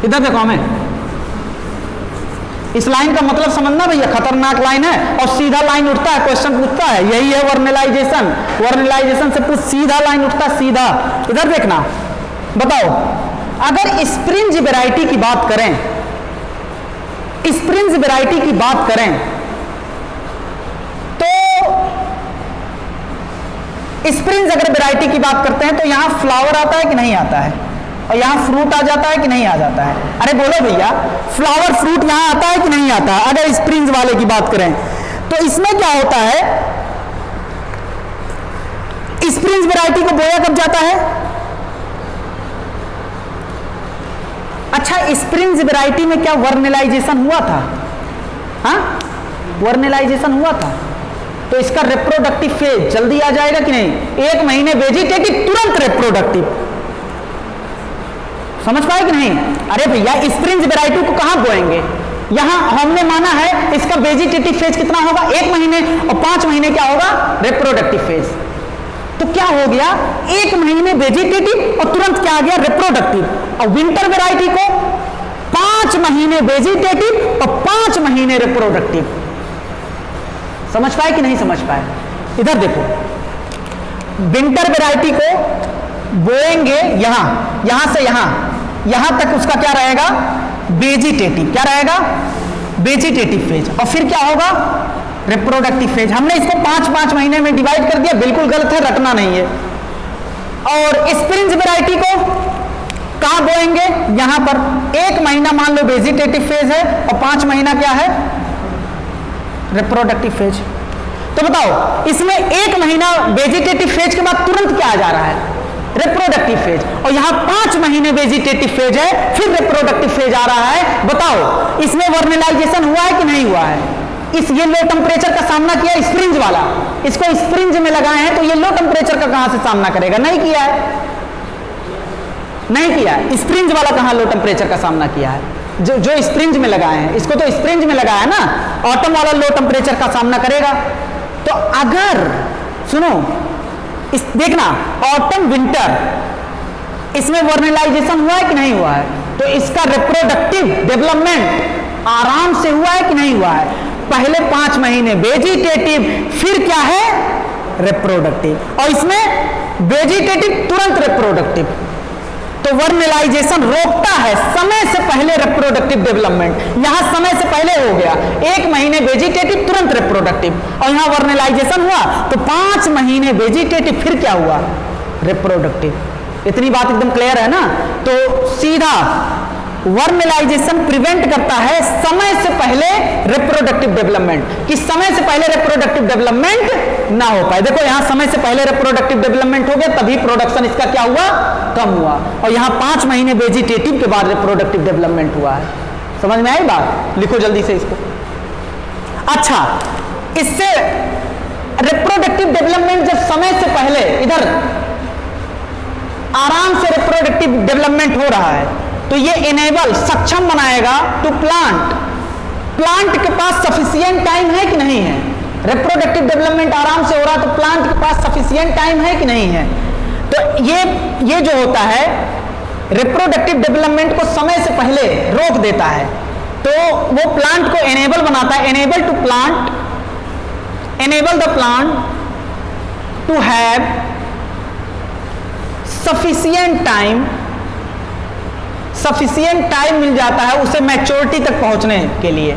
Speaker 1: इधर देखो हमें। इस लाइन का मतलब समझना भैया, खतरनाक लाइन है और सीधा लाइन उठता है, क्वेश्चन पूछता है। यही है वर्नेलाइजेशन। वर्नेलाइजेशन से कुछ सीधा लाइन उठता है, सीधा। इधर देखना, बताओ अगर स्प्रिंज वैरायटी की बात करें, स्प्रिंज वैरायटी की बात करें तो स्प्रिंज अगर वैरायटी की बात करते हैं तो यहां फ्लावर आता है कि नहीं आता है? और यहां फ्रूट आ जाता है कि नहीं आ जाता है? अरे बोलो भैया, फ्लावर फ्रूट यहां आता है कि नहीं आता है? अगर स्प्रिंज वाले की बात करें तो इसमें क्या होता है? स्प्रिंज वैरायटी को बोया कब जाता है? अच्छा, स्प्रिंज वैरायटी में क्या वर्नेलाइजेशन हुआ था? हाँ, वर्नेलाइजेशन हुआ था। तो इसका रिप्रोडक्टिव फेज जल्दी आ जाएगा कि नहीं? 1 महीने वेजिटेटिव, तुरंत रिप्रोडक्टिव। समझ पाए कि नहीं? अरे भैया, स्प्रिंज वैरायटी को कहां बोएंगे? यहां हमने माना है इसका वेजिटेटिव फेज कितना होगा? 1 महीने, और 5 महीने क्या होगा? Reproductive phase. तो क्या हो गया? 1 महीने वेजिटेटिव और तुरंत क्या आ गया? रिप्रोडक्टिव। और विंटर वैरायटी को 5 महीने वेजिटेटिव और 5 महीने रिप्रोडक्टिव। समझ पाए कि नहीं समझ पाए? इधर देखो, विंटर वैरायटी को बोएंगे यहां से यहां तक उसका क्या रहेगा? वेजिटेटिव। क्या रहेगा? Vegetative phase. और फिर क्या होगा? Reproductive phase. हमने इसको 5-5 महीने में डिवाइड कर दिया, बिल्कुल गलत है, रटना नहीं है। और स्प्रिंज वैरायटी को कहां बोएंगे? यहां पर। 1 महीना मान लो वेजिटेटिव फेज है और 5 महीना क्या है? Reproductive phase. तो बताओ, इसमें 1 महीना वेजिटेटिव फेज के बाद तुरंत क्या आ जा रहा है? Reproductive phase. और यहां 5 महीने वेजिटेटिव फेज है, फिर रिप्रोडक्टिव फेज आ रहा है। बताओ, इसमें वर्नेलाइजेशन हुआ है कि नहीं हुआ है? इस ये लो टेम्परेचर का सामना किया स्प्रिंज वाला, इसको स्प्रिंज में लगाए हैं तो ये लो टेम्परेचर का कहां से सामना करेगा? नहीं किया है, नहीं किया है। स्प्रिंज वाला कहां लो टेम्परेचर का सामना किया है? जो स्प्रिंज में लगाए हैं, इसको तो स्प्रिंज में लगाया ना। ऑटम वाला लो टेम्परेचर का सामना करेगा। तो अगर सुनो, देखना, ऑटम विंटर, इसमें वर्नेलाइजेशन हुआ है कि नहीं हुआ है? तो इसका रिप्रोडक्टिव डेवलपमेंट आराम से हुआ है कि नहीं हुआ है? पहले 5 महीने वेजिटेटिव, फिर क्या है? रिप्रोडक्टिव। और इसमें वेजिटेटिव तुरंत रिप्रोडक्टिव। तो वर्नेलाइजेशन रोकता है समय से पहले रिप्रोडक्टिव डेवलपमेंट। यहां समय से पहले हो गया, 1 महीने वेजिटेटिव, तुरंत रिप्रोडक्टिव। और यहां वर्नेलाइजेशन हुआ तो 5 महीने वेजिटेटिव, फिर क्या हुआ? रिप्रोडक्टिव। इतनी बात एकदम क्लियर है ना? तो सीधा वर्नेलाइजेशन प्रिवेंट करता है समय से पहले रिप्रोडक्टिव डेवलपमेंट, कि समय से पहले रिप्रोडक्टिव डेवलपमेंट ना हो पाए। देखो, यहां समय से पहले रिप्रोडक्टिव डेवलपमेंट हो गया, तभी प्रोडक्शन इसका क्या हुआ? कम हुआ। और यहां 5 महीने वेजिटेटिव के बाद रिप्रोडक्टिव डेवलपमेंट हुआ है। समझ में आई बात? लिखो जल्दी से इसको। अच्छा, इससे रिप्रोडक्टिव डेवलपमेंट जब समय से पहले इधर आराम से रिप्रोडक्टिव डेवलपमेंट हो रहा है, तो ये इनेबल, सक्षम बनाएगा टू प्लांट प्लांट के पास सफिशिएंट टाइम है कि नहीं है? रिप्रोडक्टिव डेवलपमेंट आराम से हो रहा, तो प्लांट के पास सफिशिएंट टाइम है कि नहीं है? तो ये जो होता है रिप्रोडक्टिव डेवलपमेंट को समय से पहले रोक देता है, तो वो प्लांट को एनेबल बनाता है, enable the plant to have sufficient time मिल जाता है उसे मैच्योरिटी तक पहुंचने के लिए,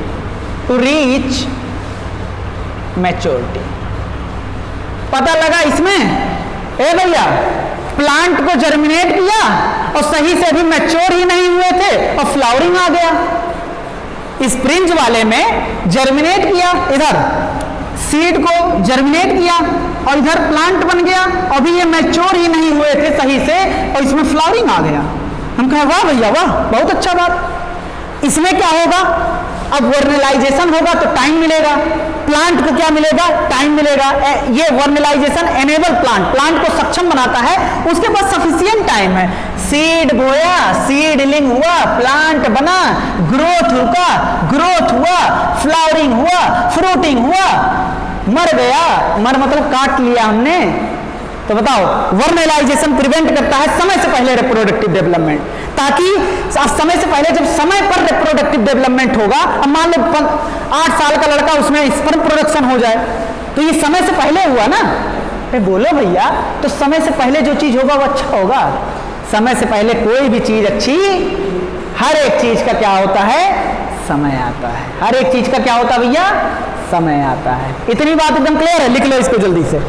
Speaker 1: टू रीच मैच्योरिटी। पता लगा इसमें? ए भैया, प्लांट को जर्मिनेट किया और सही से अभी मैच्योर ही नहीं हुए थे और फ्लावरिंग आ गया। स्प्रिंज वाले में जर्मिनेट किया, इधर सीड को जर्मिनेट किया और इधर प्लांट बन गया, अभी ये मैच्योर ही नहीं हुए थे सही से और इसमें फ्लावरिंग आ गया। हम कहे वाह भैया वाह, बहुत अच्छा बात। इसमें क्या होगा? अब वर्नलाइजेशन होगा तो टाइम मिलेगा, प्लांट को क्या मिलेगा? टाइम मिलेगा। ये वर्नलाइजेशन एनेबल प्लांट को सक्षम बनाता है, उसके पास सफिशिएंट टाइम है। सीड बोया, सीडलिंग हुआ, प्लांट बना, ग्रोथ हुआ, फ्लावरिंग हुआ, फ्रूटिंग हुआ, मर गया। मर मतलब काट लिया हमने। तो बताओ, वर्नलाइजेशन प्रिवेंट करता है समय से पहले रिप्रोडक्टिव डेवलपमेंट, ताकि समय से पहले जब समय पर रिप्रोडक्टिव डेवलपमेंट होगा, अब मान लो 8 साल का लड़का उसमें स्पर्म प्रोडक्शन हो जाए, तो ये समय से पहले हुआ ना। बोलो भैया, तो समय से पहले जो चीज होगा वो अच्छा होगा। समय से पहले कोई भी चीज अच्छी, हर एक चीज का क्या होता है? समय आता है। हर एक चीज का क्या होता है भैया? समय आता है। इतनी बात एकदम क्लियर है? लिख लो इसको जल्दी से।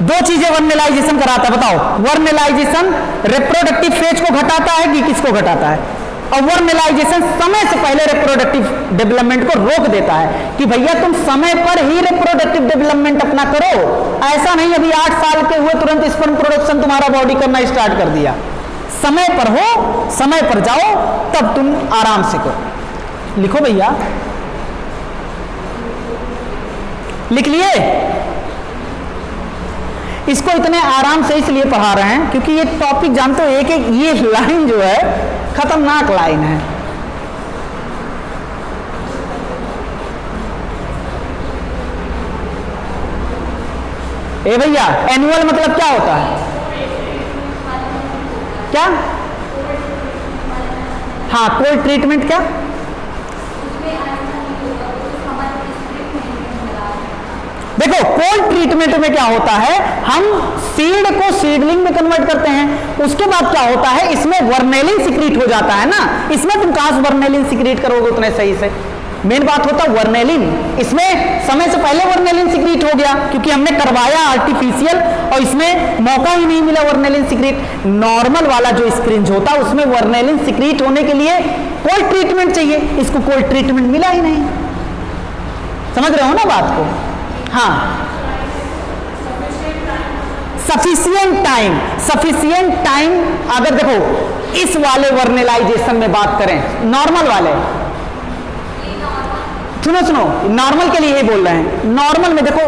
Speaker 1: दो चीजें वर्नलाइजेशन कराता है, बताओ। वर्नलाइजेशन रिप्रोडक्टिव फेज को घटाता है कि किसको घटाता है? और वर्नलाइजेशन समय से पहले रिप्रोडक्टिव डेवलपमेंट को रोक देता है कि भैया तुम समय पर ही रिप्रोडक्टिव डेवलपमेंट अपना करो। ऐसा नहीं अभी 8 साल के हुए तुरंत स्पर्म प्रोडक्शन तुम्हारा बॉडी करना स्टार्ट कर दिया। समय पर हो, समय पर जाओ, तब तुम आराम से करो। लिखो भैया, लिख लिए? इसको इतने आराम से इसलिए पढ़ा रहे हैं क्योंकि ये टॉपिक जानते हो, एक एक ये लाइन जो है खतरनाक लाइन है। ए भैया, एनुअल मतलब क्या होता है? क्या? हाँ, कोल्ड ट्रीटमेंट क्या? देखो, कोल्ड ट्रीटमेंट में क्या होता है, हम सीड को सीडलिंग में कन्वर्ट करते हैं। उसके बाद क्या होता है, इसमें वर्नेलिन सिक्रीट हो जाता है ना। इसमें तुम कहां से वर्नेलिन सिक्रीट करोगे उतने सही से? मेन बात होता है वर्नेलिन। इसमें समय से पहले वर्नेलिन सिक्रीट हो गया क्योंकि हमने करवाया आर्टिफिशियल, और इसमें मौका ही नहीं मिला वर्नेलिन सिक्रीट। नॉर्मल वाला जो स्प्रिंज होता है उसमें वर्नेलिन सिक्रीट होने के लिए कोल्ड ट्रीटमेंट चाहिए, इसको कोल्ड ट्रीटमेंट मिला ही नहीं। समझ रहे हो ना बात को? हाँ, सफिशिएंट टाइम। अगर देखो इस वाले वर्नलाइजेशन में बात करें, नॉर्मल वाले, सुनो, नॉर्मल के लिए ही बोल रहे हैं। नॉर्मल में देखो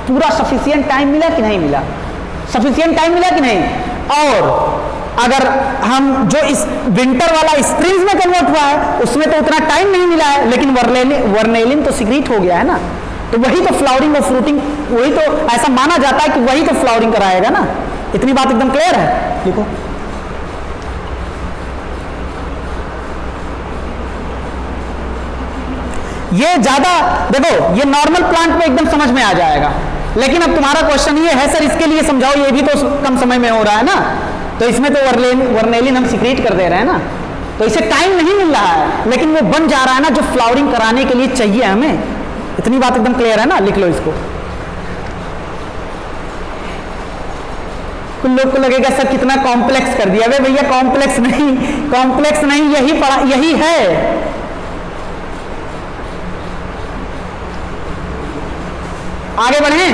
Speaker 1: पूरा सफिशिएंट टाइम मिला कि नहीं मिला? सफिशिएंट टाइम मिला कि नहीं? और अगर हम जो इस विंटर वाला स्प्रिंज में कन्वर्ट हुआ है उसमें तो उतना टाइम नहीं मिला है, लेकिन वर्नेलिन तो सिक्रीट हो गया है ना, तो वही तो फ्लावरिंग और फ्रूटिंग, वही तो ऐसा माना जाता है कि वही तो फ्लावरिंग कराएगा ना। इतनी बात एकदम क्लियर है? देखो, ये ज्यादा देखो, ये नॉर्मल प्लांट में एकदम समझ में आ जाएगा, लेकिन अब तुम्हारा क्वेश्चन ये है सर इसके लिए समझाओ, ये भी तो कम समय में हो रहा है ना, तो इसमें तो वर्नेलिन हम सिक्रीट कर दे रहे हैं ना, तो इसे टाइम नहीं मिल रहा है, लेकिन वो बन जा रहा है ना जो फ्लावरिंग कराने के लिए चाहिए हमें। इतनी बात एकदम क्लियर है ना? लिख लो इसको। कुछ लोग को लगेगा सर कितना कॉम्प्लेक्स कर दिया। अबे भैया कॉम्प्लेक्स नहीं, यही है। आगे बढ़े,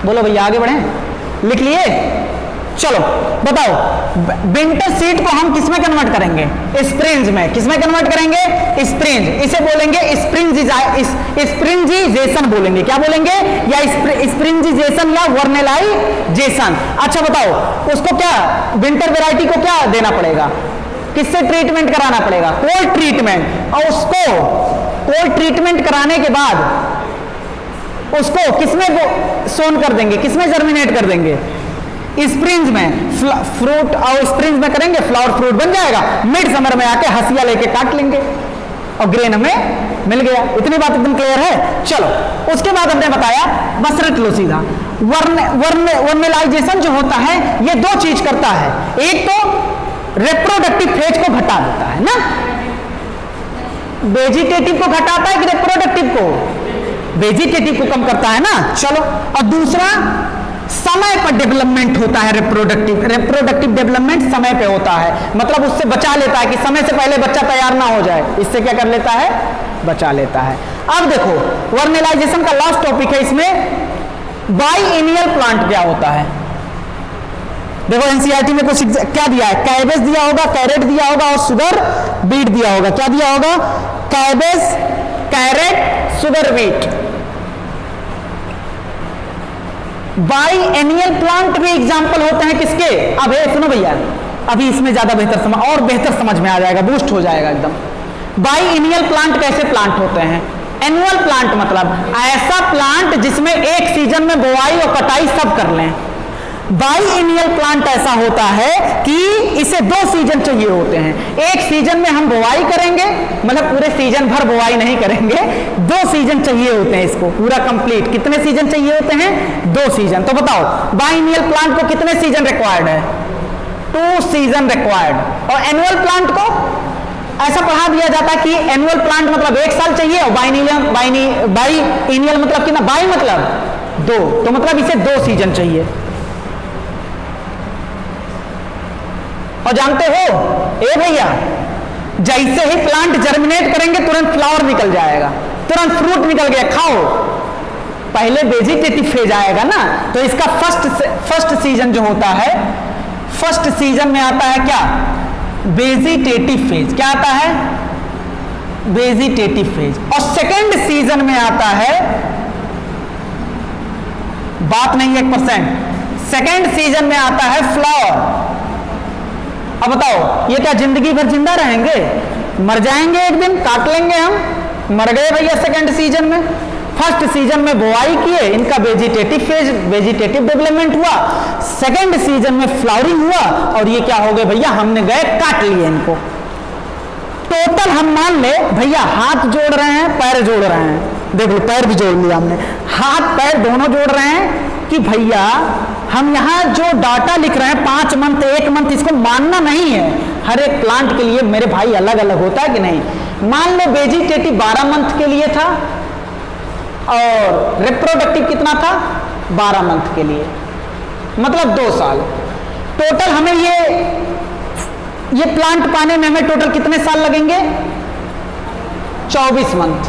Speaker 1: बोलो भैया आगे बढ़े। लिख लिए? चलो बताओ, विंटर सीड को हम किस में कन्वर्ट करेंगे? स्प्रिंज में। किस में कन्वर्ट करेंगे? स्प्रिंज। इसे बोलेंगे स्प्रिंजिजेशन बोलेंगे। क्या बोलेंगे? या स्प्रिंजिजेशन या वर्नेलाइजेशन। अच्छा बताओ, उसको क्या विंटर वेराइटी को क्या देना पड़ेगा? किससे ट्रीटमेंट कराना पड़ेगा? Cold treatment. और उसको कोल्ड ट्रीटमेंट कराने के बाद उसको किसमें सोन कर देंगे? किसमें जर्मिनेट कर देंगे? स्प्रिंज में। फ्रूट और स्प्रिंज में करेंगे, फ्लावर फ्रूट बन जाएगा। मिड समर में आके हंसिया लेके काट लेंगे और ग्रेन हमें मिल गया। इतनी बात एकदम क्लियर है। चलो उसके बाद हमने बताया, बस रट लो सीधा। वर्नेलाइजेशन जो होता है ये दो चीज करता है। एक तो रिप्रोडक्टिव फेज को घटा देता है ना, वेजिटेटिव को घटाता है कि रिप्रोडक्टिव को? वेजिटेटिव को कम करता है ना। चलो, और दूसरा समय पर डेवलपमेंट होता है। रिप्रोडक्टिव डेवलपमेंट समय पे होता है, मतलब उससे बचा लेता है कि समय से पहले बच्चा तैयार ना हो जाए। इससे क्या कर लेता है? बचा लेता है। अब देखो, वर्नेलाइजेशन का लास्ट टॉपिक है इसमें, बाइएनियल प्लांट क्या होता है? देखो एनसीईआरटी में कुछ क्या दिया है? कैबेज दिया होगा, कैरेट दिया होगा और शुगर बीट दिया होगा। क्या दिया होगा? Cabbage, carrot, sugar beet. Biennial plant भी एग्जांपल होते हैं किसके? अब सुनो भैया, अभी इसमें ज्यादा बेहतर समझ में आ जाएगा, बूस्ट हो जाएगा एकदम। बाइएनियल प्लांट कैसे प्लांट होते हैं? एनुअल प्लांट मतलब ऐसा प्लांट जिसमें एक सीजन में बोआई और कटाई सब कर लें। बाइएनियल प्लांट ऐसा होता है कि इसे दो सीजन चाहिए होते हैं। एक सीजन में हम बोआई करेंगे, मतलब पूरे सीजन भर बोआई नहीं करेंगे, दो सीजन चाहिए होते हैं इसको पूरा कंप्लीट। कितने सीजन चाहिए होते हैं? दो सीजन। तो बताओ बाइएनियल प्लांट को कितने सीजन रिक्वायर्ड है? 2 सीजन रिक्वायर्ड। और एनुअल प्लांट को ऐसा पढ़ा दिया जाता है कि एनुअल प्लांट मतलब 1 साल चाहिए और बाइएनियल मतलब कितना? बाई मतलब 2, तो मतलब इसे 2 सीजन चाहिए। और जानते हो ए भैया, जैसे ही प्लांट जर्मिनेट करेंगे तुरंत फ्लावर निकल जाएगा, तुरंत फ्रूट निकल गया, खाओ। पहले वेजिटेटिव फेज आएगा ना, तो इसका फर्स्ट सीजन जो होता है, फर्स्ट सीजन में आता है क्या? Vegetative phase. क्या आता है? Vegetative phase. और सेकेंड सीजन में आता है, बात नहीं 1%, सेकेंड सीजन में आता है फ्लावर। अब बताओ ये क्या जिंदगी भर जिंदा रहेंगे? मर जाएंगे एक दिन, काट लेंगे हम, मर गए भैया सेकंड सीजन में। फर्स्ट सीजन में बोआई किए, इनका वेजिटेटिव फेज, वेजिटेटिव डेवलपमेंट हुआ, सेकंड सीजन में फ्लावरिंग हुआ और ये क्या हो गए भैया? हमने गए काट लिए इनको। टोटल हम मान ले भैया, हाथ जोड़ रहे हैं, पैर जोड़ रहे हैं, देख लो पैर भी जोड़ लिया हमने, हाथ पैर दोनों जोड़ रहे हैं कि भैया हम यहाँ जो डाटा लिख रहे हैं 5 मंथ 1 मंथ, इसको मानना नहीं है। हर एक प्लांट के लिए मेरे भाई अलग अलग होता है कि नहीं? मान लो वेजिटेटिव 12 मंथ के लिए था और रिप्रोडक्टिव कितना था? 12 मंथ के लिए, मतलब 2 साल। टोटल हमें ये प्लांट पाने में हमें टोटल कितने साल लगेंगे? 24 मंथ।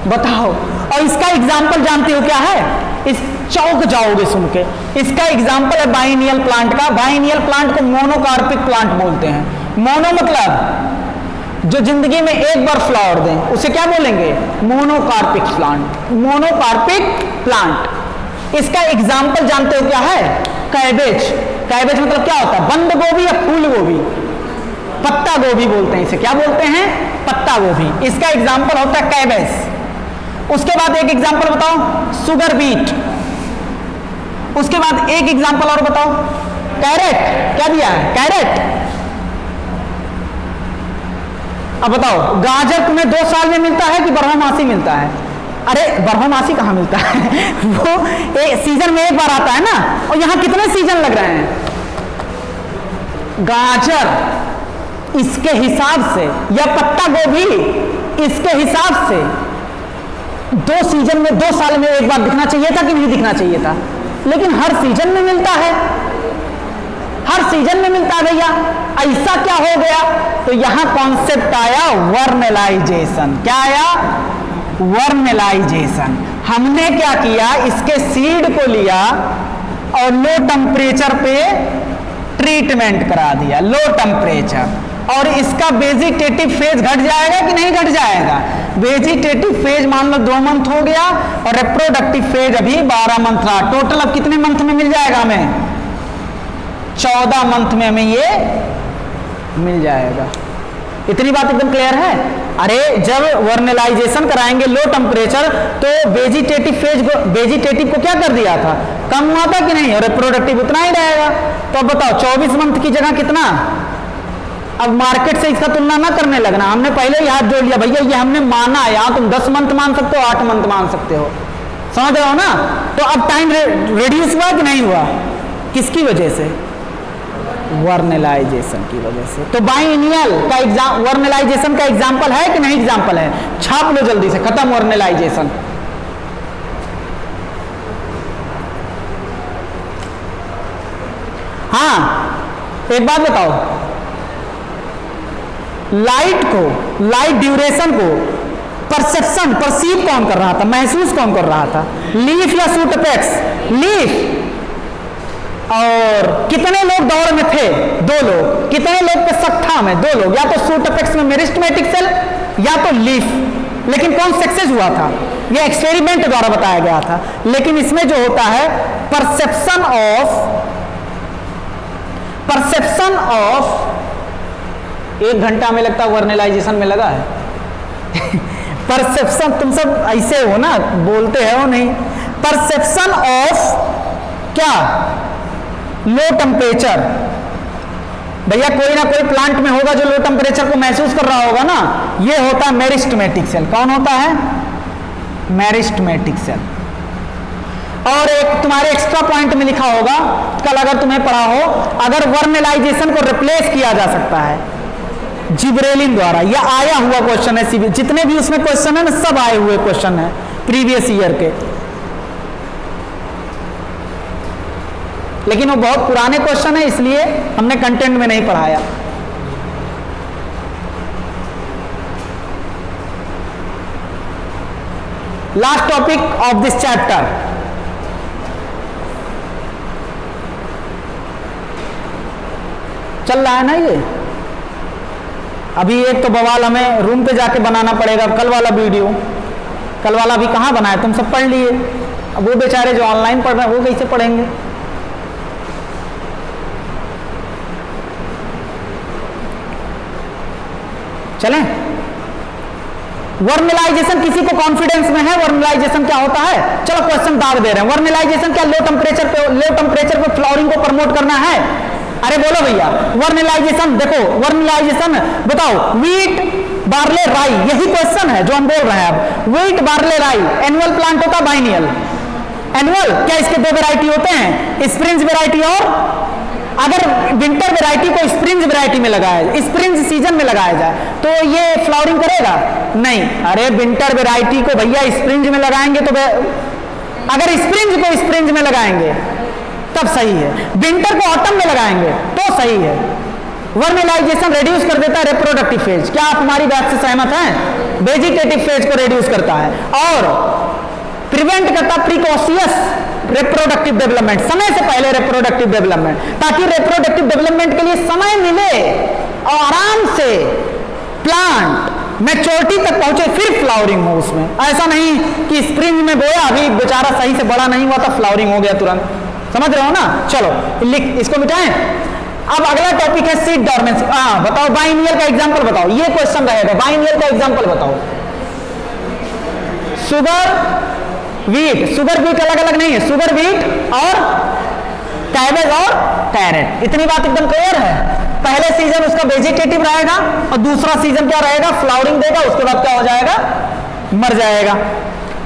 Speaker 1: बताओ। और इसका एग्जाम्पल जानते हो क्या है? इस चौक जाओगे सुन के। इसका एग्जाम्पल है बाइएनियल प्लांट का। बाइएनियल प्लांट को मोनोकार्पिक प्लांट बोलते हैं। मोनो मतलब जो जिंदगी में एक बार फ्लावर दें, उसे क्या बोलेंगे? Monocarpic plant. Monocarpic plant. इसका एग्जाम्पल जानते हो क्या है? कैबेज। कैबेज मतलब क्या होता है? बंद गोभी या फूल गोभी? पत्ता गोभी बोलते हैं इसे। क्या बोलते हैं? पत्ता गोभी। इसका एग्जाम्पल होता है कैबेज। उसके बाद एक एग्जाम्पल बताओ, शुगर बीट। उसके बाद एक एग्जाम्पल और बताओ, कैरेट। क्या दिया है? कैरेट। अब बताओ, गाजर तुम्हें 2 साल में मिलता है कि बारहमासी मिलता है? अरे बारहमासी कहाँ मिलता है? वो सीजन में एक बार आता है ना। और यहां कितने सीजन लग रहे हैं? गाजर इसके हिसाब से या पत्ता गोभी इसके हिसाब से 2 सीजन में 2 साल में एक बार दिखना चाहिए था कि नहीं दिखना चाहिए था? लेकिन हर सीजन में मिलता है, हर सीजन में मिलता है भैया। ऐसा क्या हो गया? तो यहां कॉन्सेप्ट आया वर्नेलाइजेशन। क्या आया? वर्नेलाइजेशन। हमने क्या किया? इसके सीड को लिया और लो टेम्परेचर पे ट्रीटमेंट करा दिया, लो टेम्परेचर, और इसका वेजिटेटिव फेज घट जाएगा कि नहीं घट जाएगा? वेजिटेटिव फेज मान लो 2 मंथ हो गया और रिप्रोडक्टिव फेज अभी 12 मंथ रहा। टोटल अब कितने मंथ में मिल जाएगा हमें? 14 मंथ में हमें ये मिल जाएगा। इतनी बात एकदम क्लियर है? अरे जब वर्नलाइजेशन कराएंगे लो टेम्परेचर तो वेजिटेटिव को क्या कर दिया था? कम हुआ था कि नहीं? और रिप्रोडक्टिव उतना ही रहेगा। तो अब बताओ 24 मंथ की जगह कितना? अब मार्केट से इसका तुलना ना करने लगना, हमने पहले ही हाथ जोड़ लिया भैया, ये हमने माना है, यहाँ तुम 10 मंथ मान सकते हो, 8 मंथ मान सकते हो, समझ रहे हो ना? तो अब टाइम रिड्यूस हुआ कि नहीं हुआ? किसकी वजह से? वर्नलाइजेशन की वजह से। तो बाइनियल का वर्नलाइजेशन का एग्जाम्पल है कि नहीं एग्जाम्पल है? छाप लो जल्दी से, खत्म वर्नलाइजेशन। हाँ एक बात बताओ, लाइट ड्यूरेशन को परसीव कौन कर रहा था? महसूस कौन कर रहा था? लीफ या सूट अपेक्स? लीफ। और कितने लोग दौड़ में थे? 2 लोग। कितने लोग पे शक था में? 2 लोग, या तो सूट अपेक्स में मेरिस्टेमेटिक सेल या तो लीफ। लेकिन कौन सक्सेस हुआ था? ये एक्सपेरिमेंट द्वारा बताया गया था। लेकिन इसमें जो होता है परसेप्शन ऑफ 1 घंटा में लगता है वर्नलाइजेशन में लगा है। परसेप्शन, तुम सब ऐसे हो ना, बोलते हो नहीं। परसेप्शन ऑफ क्या? Low temperature. भैया कोई ना कोई प्लांट में होगा जो लो टेम्परेचर को महसूस कर रहा होगा ना, ये होता है मेरिस्टेमेटिक सेल। कौन होता है? Meristematic cell. और एक तुम्हारे एक्स्ट्रा पॉइंट में लिखा होगा, कल अगर तुम्हें पढ़ा हो, अगर वर्नलाइजेशन को रिप्लेस किया जा सकता है जिब्रेलिन द्वारा, यह आया हुआ क्वेश्चन है, जितने भी उसमें क्वेश्चन है ना सब आए हुए क्वेश्चन है प्रीवियस ईयर के, लेकिन वो बहुत पुराने क्वेश्चन है इसलिए हमने कंटेंट में नहीं पढ़ाया। Last topic of this chapter, चल रहा है ना ये। अभी एक तो बवाल हमें रूम पे जाके बनाना पड़ेगा, कल वाला वीडियो, कल वाला भी कहाँ बनाया? तुम सब पढ़ लिए, अब वो बेचारे जो ऑनलाइन पढ़ रहे हैं वो कैसे पढ़ेंगे? चलें? वर्नलाइजेशन किसी को कॉन्फिडेंस में है वर्नलाइजेशन क्या होता है? चलो क्वेश्चन दाग दे रहे हैं। वर्नलाइजेशन क्या लो टेम्परेचर पे फ्लावरिंग को प्रमोट करना है? अरे बोलो भैया, वर्नलाइजेशन देखो, वर्नलाइजेशन बताओ, वीट बार्ले राई, यही क्वेश्चन है जो हम बोल रहे हैं अब। वीट बार्ले राई एनुअल प्लांट होता, बाइनियल? एनुअल क्या इसके 2 वैरायटी होते हैं, स्प्रिंज वैरायटी और अगर विंटर वैरायटी को स्प्रिंज वैरायटी में लगाया, स्प्रिंज सीजन में लगाया जाए तो ये फ्लावरिंग करेगा? नहीं। अरे विंटर वैरायटी को भैया स्प्रिंज में लगाएंगे तो अगर स्प्रिंज को स्प्रिंज में लगाएंगे तब सही है, विंटर को ऑटम में लगाएंगे तो सही है। वर्नलाइजेशन रिड्यूस कर देता है रिप्रोडक्टिव फेज। क्या आप हमारी बात से सहमत हैं? वेजिटेटिव फेज को रिड्यूस करता है और प्रिवेंट करता प्रिकॉशियस रिप्रोडक्टिव डेवलपमेंट, समय से पहले रिप्रोडक्टिव डेवलपमेंट, ताकि रिप्रोडक्टिव डेवलपमेंट के लिए समय मिले और आराम से प्लांट मैच्योरिटी तक पहुंचे, फिर फ्लावरिंग हो उसमें। ऐसा नहीं कि स्प्रिंग में बोया, अभी बेचारा सही से बड़ा नहीं हुआ था, फ्लावरिंग हो गया तुरंत। समझ रहे हो ना? चलो लिख, इसको मिटाएं। अब अगला टॉपिक है सीड डॉर्मेंसी। बताओ बाइनियल का एग्जांपल बताओ, ये क्वेश्चन रहेगा, बाइनियल का एग्जांपल बताओ। शुगर वीट, शुगर बीट अलग अलग नहीं है, शुगर बीट और कैबेज और कैरेट। इतनी बात एकदम क्लियर है? पहले सीजन उसका वेजिटेटिव रहेगा और दूसरा सीजन क्या रहेगा? फ्लावरिंग देगा, उसके बाद क्या हो जाएगा? मर जाएगा।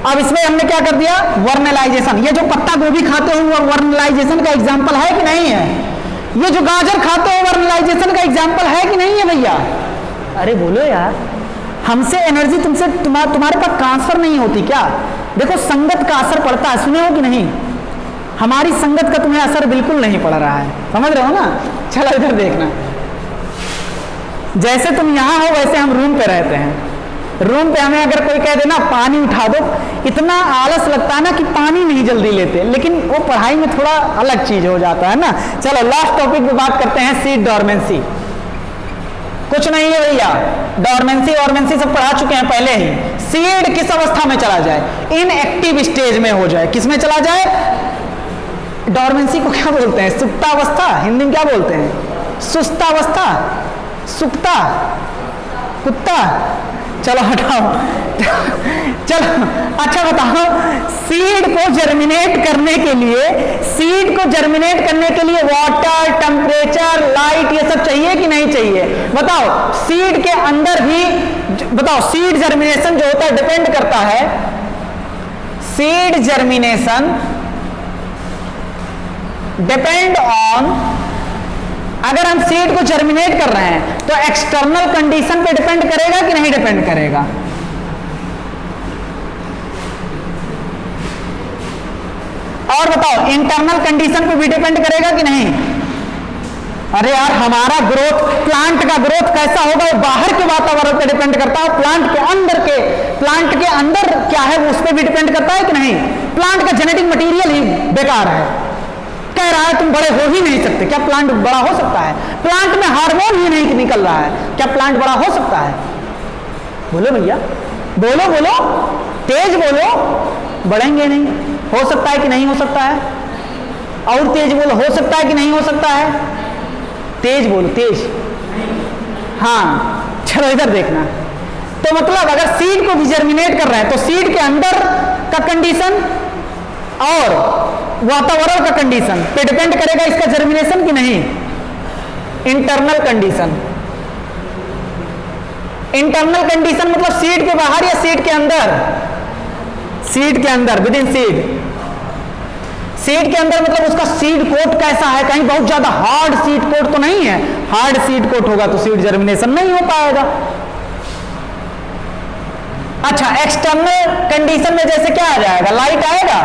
Speaker 1: अब इसमें हमने क्या कर दिया? वर्नलाइजेशन। ये जो पत्ता गोभी खाते हो वो वर्नलाइजेशन का एग्जाम्पल है कि नहीं है? ये जो गाजर खाते हो वर्नलाइजेशन का एग्जाम्पल है कि नहीं है भैया? अरे बोलो यार, हमसे एनर्जी तुमसे तुम्हारे पास ट्रांसफर नहीं होती क्या? देखो संगत का असर पड़ता है, सुने हो कि नहीं? हमारी संगत का तुम्हें असर बिल्कुल नहीं पड़ रहा है, समझ रहे हो ना? चलो इधर देखना, जैसे तुम यहां हो वैसे हम रूम पे रहते हैं, रूम पे हमें अगर कोई कह दे ना पानी उठा दो, इतना आलस लगता है ना कि पानी नहीं जल्दी लेते, लेकिन वो पढ़ाई में थोड़ा अलग चीज हो जाता है ना। चलो लास्ट टॉपिक पे बात करते हैं, सीड डॉर्मेंसी। कुछ नहीं है भैया, डॉर्मेंसी ऑर्मेंसी सब पढ़ा चुके हैं पहले ही। सीड किस अवस्था में चला जाए? इनएक्टिव स्टेज में हो जाए। किस में चला जाए? डॉर्मेंसी को क्या बोलते हैं? सुप्तावस्था, हिंदी में क्या बोलते हैं? सुस्तावस्था, सुक्ता, कुत्ता, चलो हटाओ चलो अच्छा बताओ, सीड को जर्मिनेट करने के लिए, सीड को जर्मिनेट करने के लिए वाटर, टेम्परेचर, लाइट, ये सब चाहिए कि नहीं चाहिए? बताओ सीड के अंदर भी, बताओ सीड जर्मिनेशन जो होता है डिपेंड करता है, सीड जर्मिनेशन डिपेंड ऑन, अगर हम सीड को जर्मिनेट कर रहे हैं तो एक्सटर्नल कंडीशन पे डिपेंड करेगा कि नहीं डिपेंड करेगा? और बताओ इंटरनल कंडीशन पे भी डिपेंड करेगा कि नहीं? अरे यार हमारा ग्रोथ, प्लांट का ग्रोथ कैसा होगा वो बाहर के वातावरण पे डिपेंड करता है, प्लांट के अंदर क्या है वो उस पर भी डिपेंड करता है कि नहीं? प्लांट का जेनेटिक मटेरियल ही बेकार है, कह रहा है तुम बड़े हो ही नहीं सकते, क्या प्लांट बड़ा हो सकता है? प्लांट में हार्मोन ही नहीं निकल रहा है, क्या प्लांट बड़ा हो सकता है? बोलो भैया, बोलो बोलो, तेज बोलो, बढ़ेंगे नहीं। हो सकता है कि नहीं हो सकता है? और तेज बोलो, हो सकता है कि नहीं हो सकता है? तेज बोलो, तेज। हाँ चलो इधर देखना, तो मतलब अगर सीड को भी जर्मिनेट कर रहे हैं तो सीड के अंदर का कंडीशन और वातावरण का कंडीशन पे डिपेंड करेगा इसका जर्मिनेशन कि नहीं? इंटरनल कंडीशन, इंटरनल कंडीशन मतलब सीड के बाहर या सीड के अंदर? सीड के अंदर, विद इन सीड। सीड के अंदर मतलब उसका सीड कोट कैसा है, कहीं बहुत ज्यादा हार्ड सीड कोट तो नहीं है? हार्ड सीड कोट होगा तो सीड जर्मिनेशन नहीं हो पाएगा। अच्छा एक्सटर्नल कंडीशन में जैसे क्या आ जाएगा? लाइट आएगा,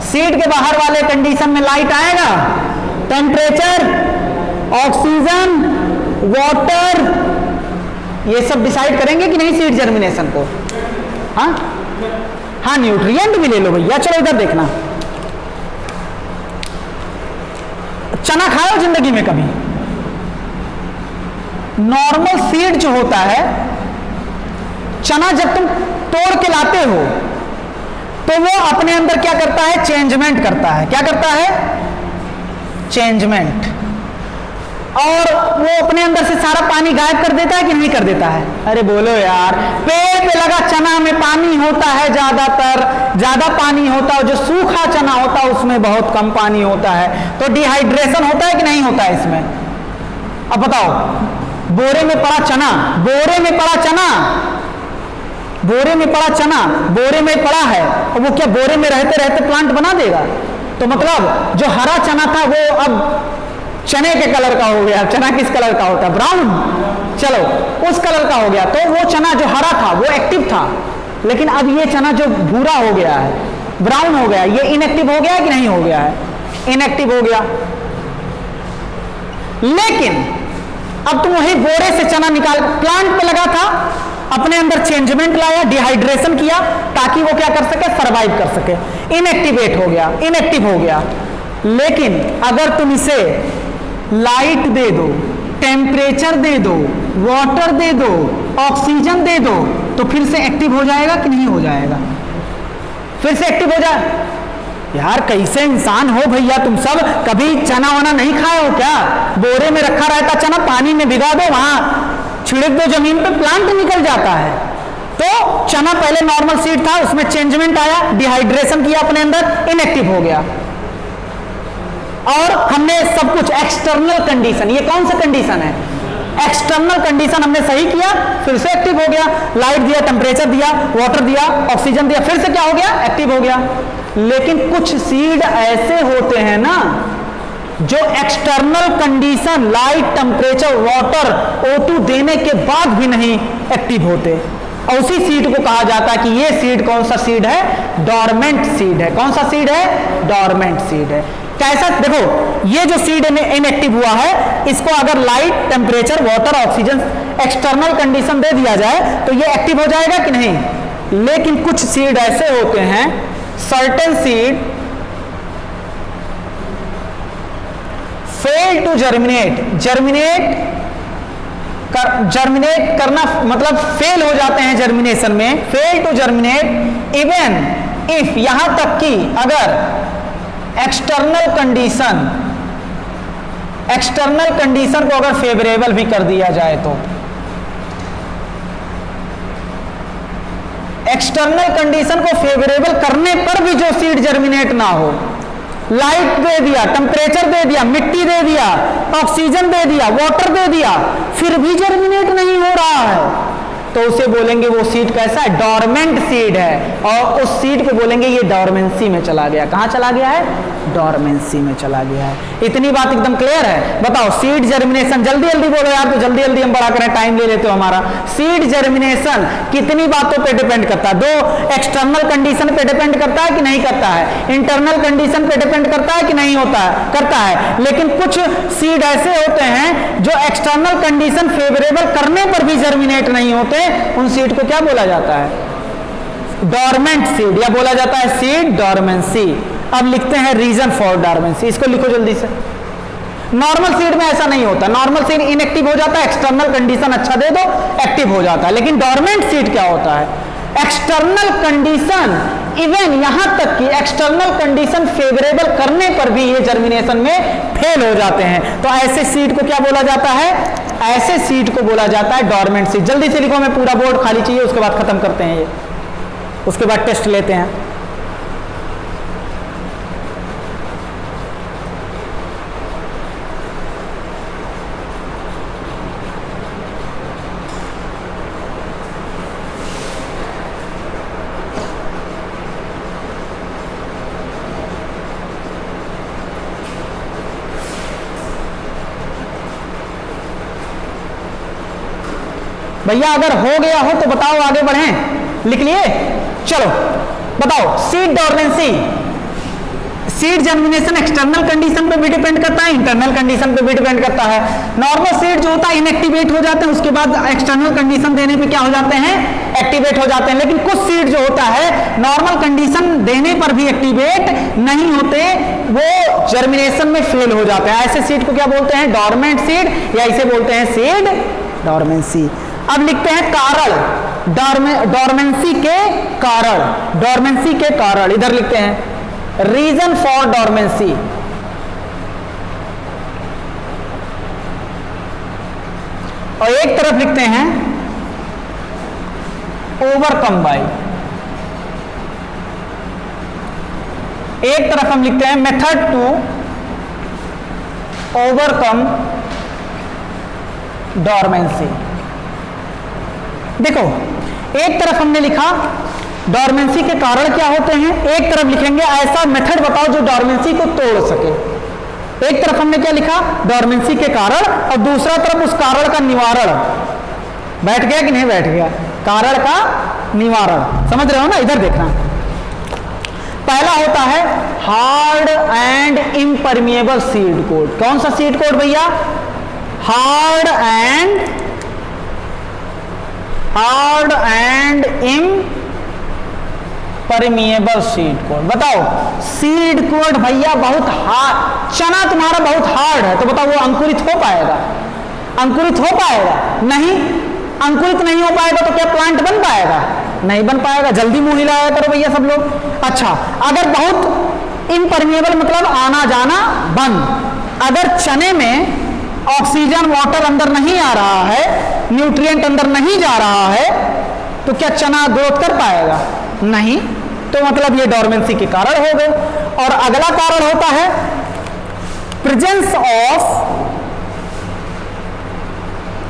Speaker 1: सीड के बाहर वाले कंडीशन में लाइट आएगा, टेम्परेचर, ऑक्सीजन, वाटर, ये सब डिसाइड करेंगे कि नहीं सीड जर्मिनेशन को? हाँ हाँ, न्यूट्रिएंट भी ले लो भैया। चलो इधर देखना, चना खाओ जिंदगी में कभी? नॉर्मल सीड जो होता है, चना जब तुम तोड़ के लाते हो तो वो अपने अंदर क्या करता है? चेंजमेंट करता है। क्या करता है? चेंजमेंट। और वो अपने अंदर से सारा पानी गायब कर देता है कि नहीं कर देता है? अरे बोलो यार, पेड़ पे लगा चना में पानी होता है, ज्यादातर ज्यादा पानी होता है, जो सूखा चना होता है उसमें बहुत कम पानी होता है, तो डिहाइड्रेशन होता है कि नहीं होता है इसमें? अब बताओ, बोरे में पड़ा चना, बोरे में पड़ा चना, बोरे में पड़ा चना, बोरे में पड़ा है, और वो क्या बोरे में रहते रहते प्लांट बना देगा? तो मतलब जो हरा चना था वो अब चने के कलर का हो गया। चना किस कलर का होता है? ब्राउन। चलो उस कलर का हो गया, तो वो चना जो हरा था वो एक्टिव था, लेकिन अब ये चना जो भूरा हो गया है, ब्राउन हो गया, ये इनएक्टिव हो गया कि नहीं हो गया है? इनएक्टिव हो गया। लेकिन अब तुम वही बोरे से चना निकाल, प्लांट पे लगा था, अपने अंदर चेंजमेंट लाया, डिहाइड्रेशन किया, ताकि वो क्या कर सके? सरवाइव कर सके। इनएक्टिवेट हो गया, इनएक्टिव हो गया। लेकिन अगर तुम इसे लाइट दे दो, टेम्परेचर दे दो, वाटर दे दो, ऑक्सीजन दे दो, तो फिर से एक्टिव हो जाएगा कि नहीं हो जाएगा? फिर से एक्टिव हो जाए। यार कैसे इंसान हो भैया तुम सब, कभी चना वना नहीं खाए हो क्या? बोरे में रखा रहता चना, पानी में भिगा दो, वहां छिड़क दो जमीन पे, प्लांट निकल जाता है। तो चना पहले नॉर्मल सीड था, उसमें चेंजमेंट आया, डिहाइड्रेशन किया अपने अंदर, इनएक्टिव हो गया। और हमने सब कुछ एक्सटर्नल कंडीशन, ये कौन सा कंडीशन है? एक्सटर्नल कंडीशन हमने सही किया, फिर से एक्टिव हो गया। लाइट दिया, टेम्परेचर दिया, वाटर दिया, ऑक्सीजन दिया, फिर से क्या हो गया? एक्टिव हो गया। लेकिन कुछ सीड ऐसे होते हैं ना जो external condition, light, temperature, water, O2 देने के बाद भी नहीं एक्टिव होते, और उसी सीड को कहा जाता है कि ये सीड कौन सा सीड है? डॉर्मेंट सीड है। कौन सा सीड है? डॉर्मेंट सीड है। कैसा, देखो ये जो सीड इनएक्टिव हुआ है, इसको अगर light, temperature, water, oxygen, external condition दे दिया जाए तो ये एक्टिव हो जाएगा कि नहीं। लेकिन कुछ सीड ऐसे होते हैं, certain seed fail to germinate करना मतलब फेल हो जाते हैं जर्मिनेशन में, fail to germinate even if, यहां तक कि अगर एक्सटर्नल कंडीशन को अगर फेवरेबल भी कर दिया जाए तो, एक्सटर्नल कंडीशन को फेवरेबल करने पर भी जो सीड जर्मिनेट ना हो, लाइट दे दिया, टेम्परेचर दे दिया, मिट्टी दे दिया, ऑक्सीजन दे दिया, वाटर दे दिया, फिर भी जर्मिनेट नहीं हो रहा है, तो उसे बोलेंगे वो सीड कैसा है, डॉर्मेंट सीड है, और उस सीड को बोलेंगे ये डॉर्मेंसी में चला गया। कहां चला गया है, डॉर्मेंसी में चला गया है। इतनी बात एकदम क्लियर है। बताओ सीड जर्मिनेशन, जल्दी जल्दी बोलो यार, तो जल्दी जल्दी हम बड़ा करें, टाइम ले लेते हो हमारा। सीड जर्मिनेशन कितनी बातों पे डिपेंड करता है, दो एक्सटर्नल कंडीशन पे डिपेंड करता है कि नहीं करता है, इंटरनल कंडीशन पे डिपेंड करता है कि नहीं होता है, करता है। लेकिन कुछ सीड ऐसे होते हैं जो एक्सटर्नल कंडीशन फेवरेबल करने पर भी जर्मिनेट नहीं होते, उन सीड को क्या बोला जाता है, डॉर्मेंट सीड, या बोला जाता है सीड डॉर्मेंसी। अब लिखते हैं रीजन फॉर डॉर्मेंसी, इसको लिखो जल्दी से। नॉर्मल सीड में ऐसा नहीं होता, नॉर्मल सीड इनएक्टिव हो जाता है, एक्सटर्नल कंडीशन अच्छा दे दो एक्टिव हो जाता है। लेकिन डॉर्मेंट सीड क्या होता है, एक्सटर्नल कंडीशन, इवन यहां तक कि एक्सटर्नल कंडीशन फेवरेबल करने पर भी ये जर्मिनेशन में फेल हो जाते हैं। तो ऐसे सीड को क्या बोला जाता है, ऐसे सीड को बोला जाता है डॉर्मेंट सीड। जल्दी से लिखो, मैं पूरा बोर्ड खाली चाहिए, उसके बाद खत्म करते हैं ये, उसके बाद टेस्ट लेते हैं। भैया अगर हो गया हो तो बताओ, आगे बढ़ें, लिख लिए, चलो बताओ। Seed dormancy, seed germination external condition पे भी डिपेंड करता है, इंटरनल कंडीशन पे भी डिपेंड करता है। नॉर्मल सीड जो होता है इनएक्टिवेट हो जाते हैं, उसके बाद एक्सटर्नल कंडीशन देने पे क्या हो जाते हैं, एक्टिवेट हो जाते हैं। लेकिन कुछ सीड जो होता है नॉर्मल कंडीशन देने पर भी एक्टिवेट नहीं होते, वो जर्मिनेशन में फेल हो जाते हैं। ऐसे सीड को क्या बोलते हैं, डॉर्मेंट सीड, या इसे बोलते हैं सीड डॉर्मेंसी। अब लिखते हैं कारण, डॉर्मेंसी के कारण, डॉर्मेंसी के कारण इधर लिखते हैं रीजन फॉर डॉर्मेंसी। और एक तरफ लिखते हैं ओवरकम बाय, एक तरफ हम लिखते हैं मेथड टू ओवरकम डॉर्मेंसी। देखो एक तरफ हमने लिखा डॉर्मेंसी के कारण क्या होते हैं, एक तरफ लिखेंगे ऐसा मेथड बताओ जो डॉर्मेंसी को तोड़ सके। एक तरफ हमने क्या लिखा, डॉर्मेंसी के कारण, और दूसरा तरफ उस कारण का निवारण। बैठ गया कि नहीं बैठ गया, कारण का निवारण, समझ रहे हो ना। इधर देखना, पहला होता है hard and impermeable seed code. कौन सा सीड कोड भैया, hard and impermeable seed code. बताओ सीड कोड भैया बहुत हार्ड, चना तुम्हारा बहुत हार्ड है, तो बताओ वो अंकुरित हो पाएगा, अंकुरित हो पाएगा नहीं, अंकुरित नहीं हो पाएगा तो क्या प्लांट बन पाएगा, नहीं बन पाएगा। जल्दी मुंह हिलाया करो भैया सब लोग। अच्छा, अगर बहुत इम्परमिएबल मतलब आना जाना बंद, अगर चने में ऑक्सीजन वाटर अंदर नहीं आ रहा है, न्यूट्रिएंट अंदर नहीं जा रहा है, तो क्या चना ग्रोथ कर पाएगा, नहीं, तो मतलब ये डॉर्मेंसी के कारण हो गए। और अगला कारण होता है प्रेजेंस ऑफ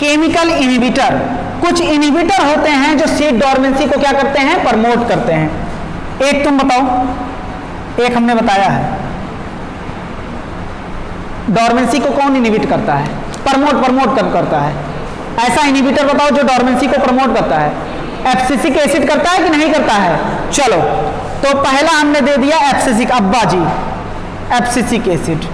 Speaker 1: केमिकल इनहिबिटर। कुछ इनहिबिटर होते हैं जो सीड डॉर्मेंसी को क्या करते हैं, प्रमोट करते हैं। एक तुम बताओ, एक हमने बताया है डॉर्मेंसी को कौन इनहिबिट करता है, प्रमोट करता है, ऐसा इनहिबिटर बताओ जो डॉर्मेंसी को प्रमोट करता है। एब्सिसिक एसिड करता है कि नहीं करता है। चलो तो पहला हमने दे दिया एब्सिसिक, अब्बा जी एब्सिसिक एसिड।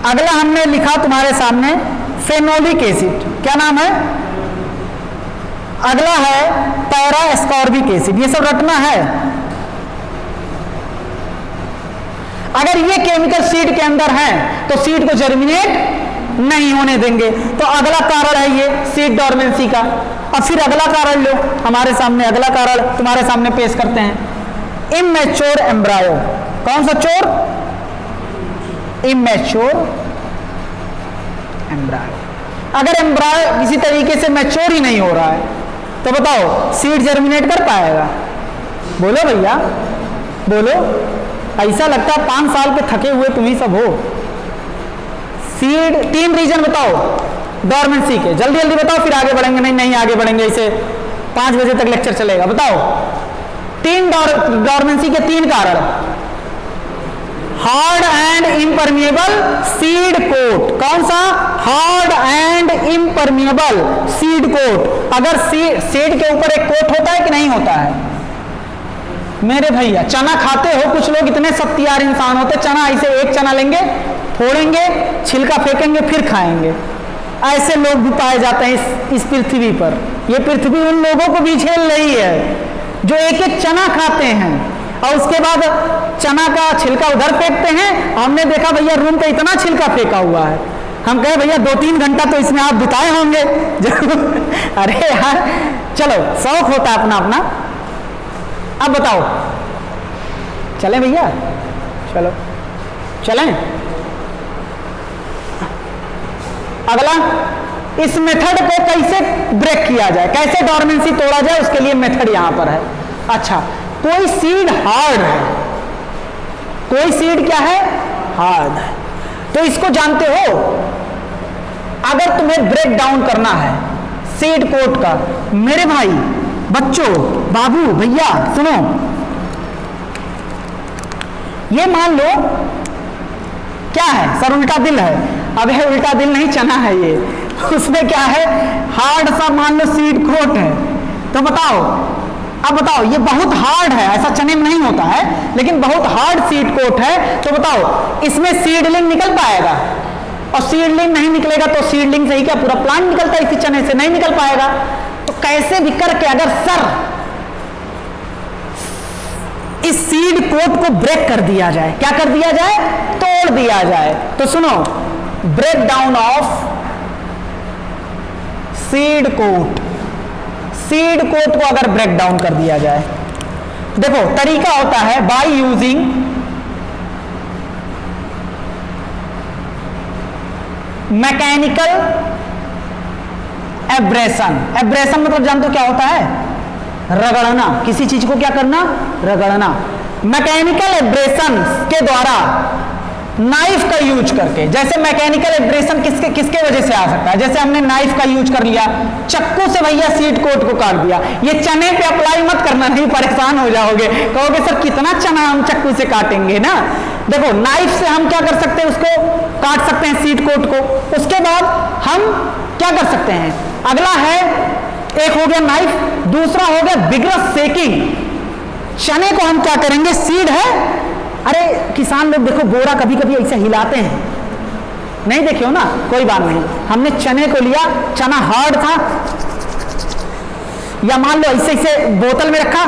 Speaker 1: अगला हमने लिखा तुम्हारे सामने फेनोलिक एसिड, क्या नाम है? अगला है पैरा एस्कॉर्बिक एसिड। ये सब रटना है। अगर ये केमिकल सीड के अंदर है तो सीड को जर्मिनेट नहीं होने देंगे। तो अगला कारण है ये सीड डॉर्मेंसी का। अब फिर अगला कारण लो हमारे सामने, अगला कारण तुम्हारे सामने पेश करते हैं, इमैच्योर एम्ब्रायो। कौन सा चोर? Immature embryo. अगर एम्ब्रायो किसी तरीके से मैच्योर ही नहीं हो रहा है तो बताओ सीड जर्मिनेट कर पाएगा? बोलो भैया बोलो। ऐसा लगता है 5 साल के थके हुए तुम ही सब हो। सीड 3 रीजन बताओ डॉर्मेंसी के, जल्दी जल्दी बताओ फिर आगे बढ़ेंगे। नहीं आगे बढ़ेंगे, इसे 5 बजे तक लेक्चर चलेगा। बताओ 3 डॉर्मेंसी के 3 कारण। Hard and impermeable seed coat. कौन सा? Hard and impermeable seed coat. अगर सीड के ऊपर एक कोट होता है कि नहीं होता है? मेरे भैया चना खाते हो, कुछ लोग इतने सत्यार इंसान होते, चना ऐसे एक चना लेंगे, फोड़ेंगे, छिलका फेंकेंगे, फिर खाएंगे। ऐसे लोग भी पाए जाते हैं इस पृथ्वी पर। ये पृथ्वी उन लोगों को भी झेल रही है जो एक एक चना खाते हैं और उसके बाद चना का छिलका उधर फेंकते हैं। हमने देखा भैया रूम पे इतना छिलका फेंका हुआ है, हम कहे भैया 2-3 घंटा तो इसमें आप बिताए होंगे। अरे यार चलो, शौक होता है अपना अपना। अब बताओ चलें भैया? चलो चलें। अगला, इस मेथड को कैसे ब्रेक किया जाए, कैसे डॉर्मेंसी तोड़ा जाए, उसके लिए मेथड यहां पर है। अच्छा, कोई सीड हार्ड है, कोई सीड क्या है? हार्ड है, तो इसको जानते हो। अगर तुम्हें ब्रेक डाउन करना है सीड कोट का, मेरे भाई बच्चों बाबू भैया सुनो, ये मान लो क्या है सर? उल्टा दिल है। अब है उल्टा दिल नहीं, चना है ये। उसमें क्या है? हार्ड सा मान लो सीड कोट है। तो बताओ, अब बताओ ये बहुत हार्ड है, ऐसा चने में नहीं होता है, लेकिन बहुत हार्ड सीड कोट है। तो बताओ इसमें सीडलिंग निकल पाएगा? और सीडलिंग नहीं निकलेगा तो सीडलिंग से ही क्या पूरा प्लांट निकलता है? इसी चने से नहीं निकल पाएगा। तो कैसे भी करके अगर सर इस सीड कोट को ब्रेक कर दिया जाए, क्या कर दिया जाए? तोड़ दिया जाए। तो सुनो, break down of seed coat. Seed coat को अगर ब्रेक डाउन कर दिया जाए, देखो तरीका होता है by using mechanical abrasion. Abrasion मतलब जानते हो क्या होता है? रगड़ना। किसी चीज को क्या करना? रगड़ना। मैकेनिकल एब्रेशन के द्वारा नाइफ का यूज करके, जैसे मैकेनिकल एब्रेशन किसके वजह से आ सकता है? जैसे हमने नाइफ का यूज कर लिया, चक्कू से भैया सीड कोट को काट दिया। ये चने पे अप्लाई मत करना, नहीं परेशान हो जाओगे, कहोगे सर कितना चना हम चक्कू से काटेंगे ना। देखो नाइफ से हम क्या कर सकते हैं? उसको काट सकते हैं सीड कोट को। उसके बाद हम क्या कर सकते हैं? अगला है, एक हो गया नाइफ, दूसरा हो गया विग्रस सेकिंग। चने को हम क्या करेंगे? सीड है, अरे किसान लोग देखो बोरा कभी कभी ऐसे हिलाते हैं, नहीं देखे हो ना? कोई बात नहीं, हमने चने को लिया, चना हार्ड था, या मान लो ऐसे ऐसे बोतल में रखा,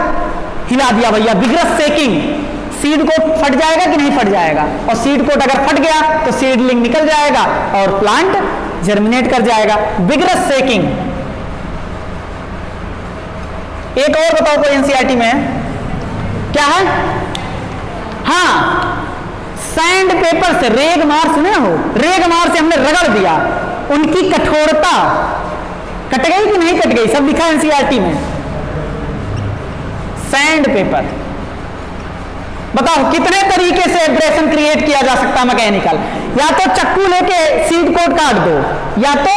Speaker 1: हिला दिया भैया, विग्रस सेकिंग। सीड कोट फट जाएगा कि नहीं फट जाएगा? और सीड कोट अगर फट गया तो सीडलिंग निकल जाएगा और प्लांट जर्मिनेट कर जाएगा। विग्रस सेकिंग। एक और बताओ कोई एनसीईआरटी में क्या है? हाँ, सैंड पेपर से, रेगमार सुने हो? रेगमार से हमने रगड़ दिया, उनकी कठोरता कट गई कि नहीं कट गई? सब लिखा है एनसीईआरटी में। सैंड पेपर, बताओ कितने तरीके से एब्रेशन क्रिएट किया जा सकता है मैकेनिकल? या तो चक्कू लेके सीड कोट काट दो, या तो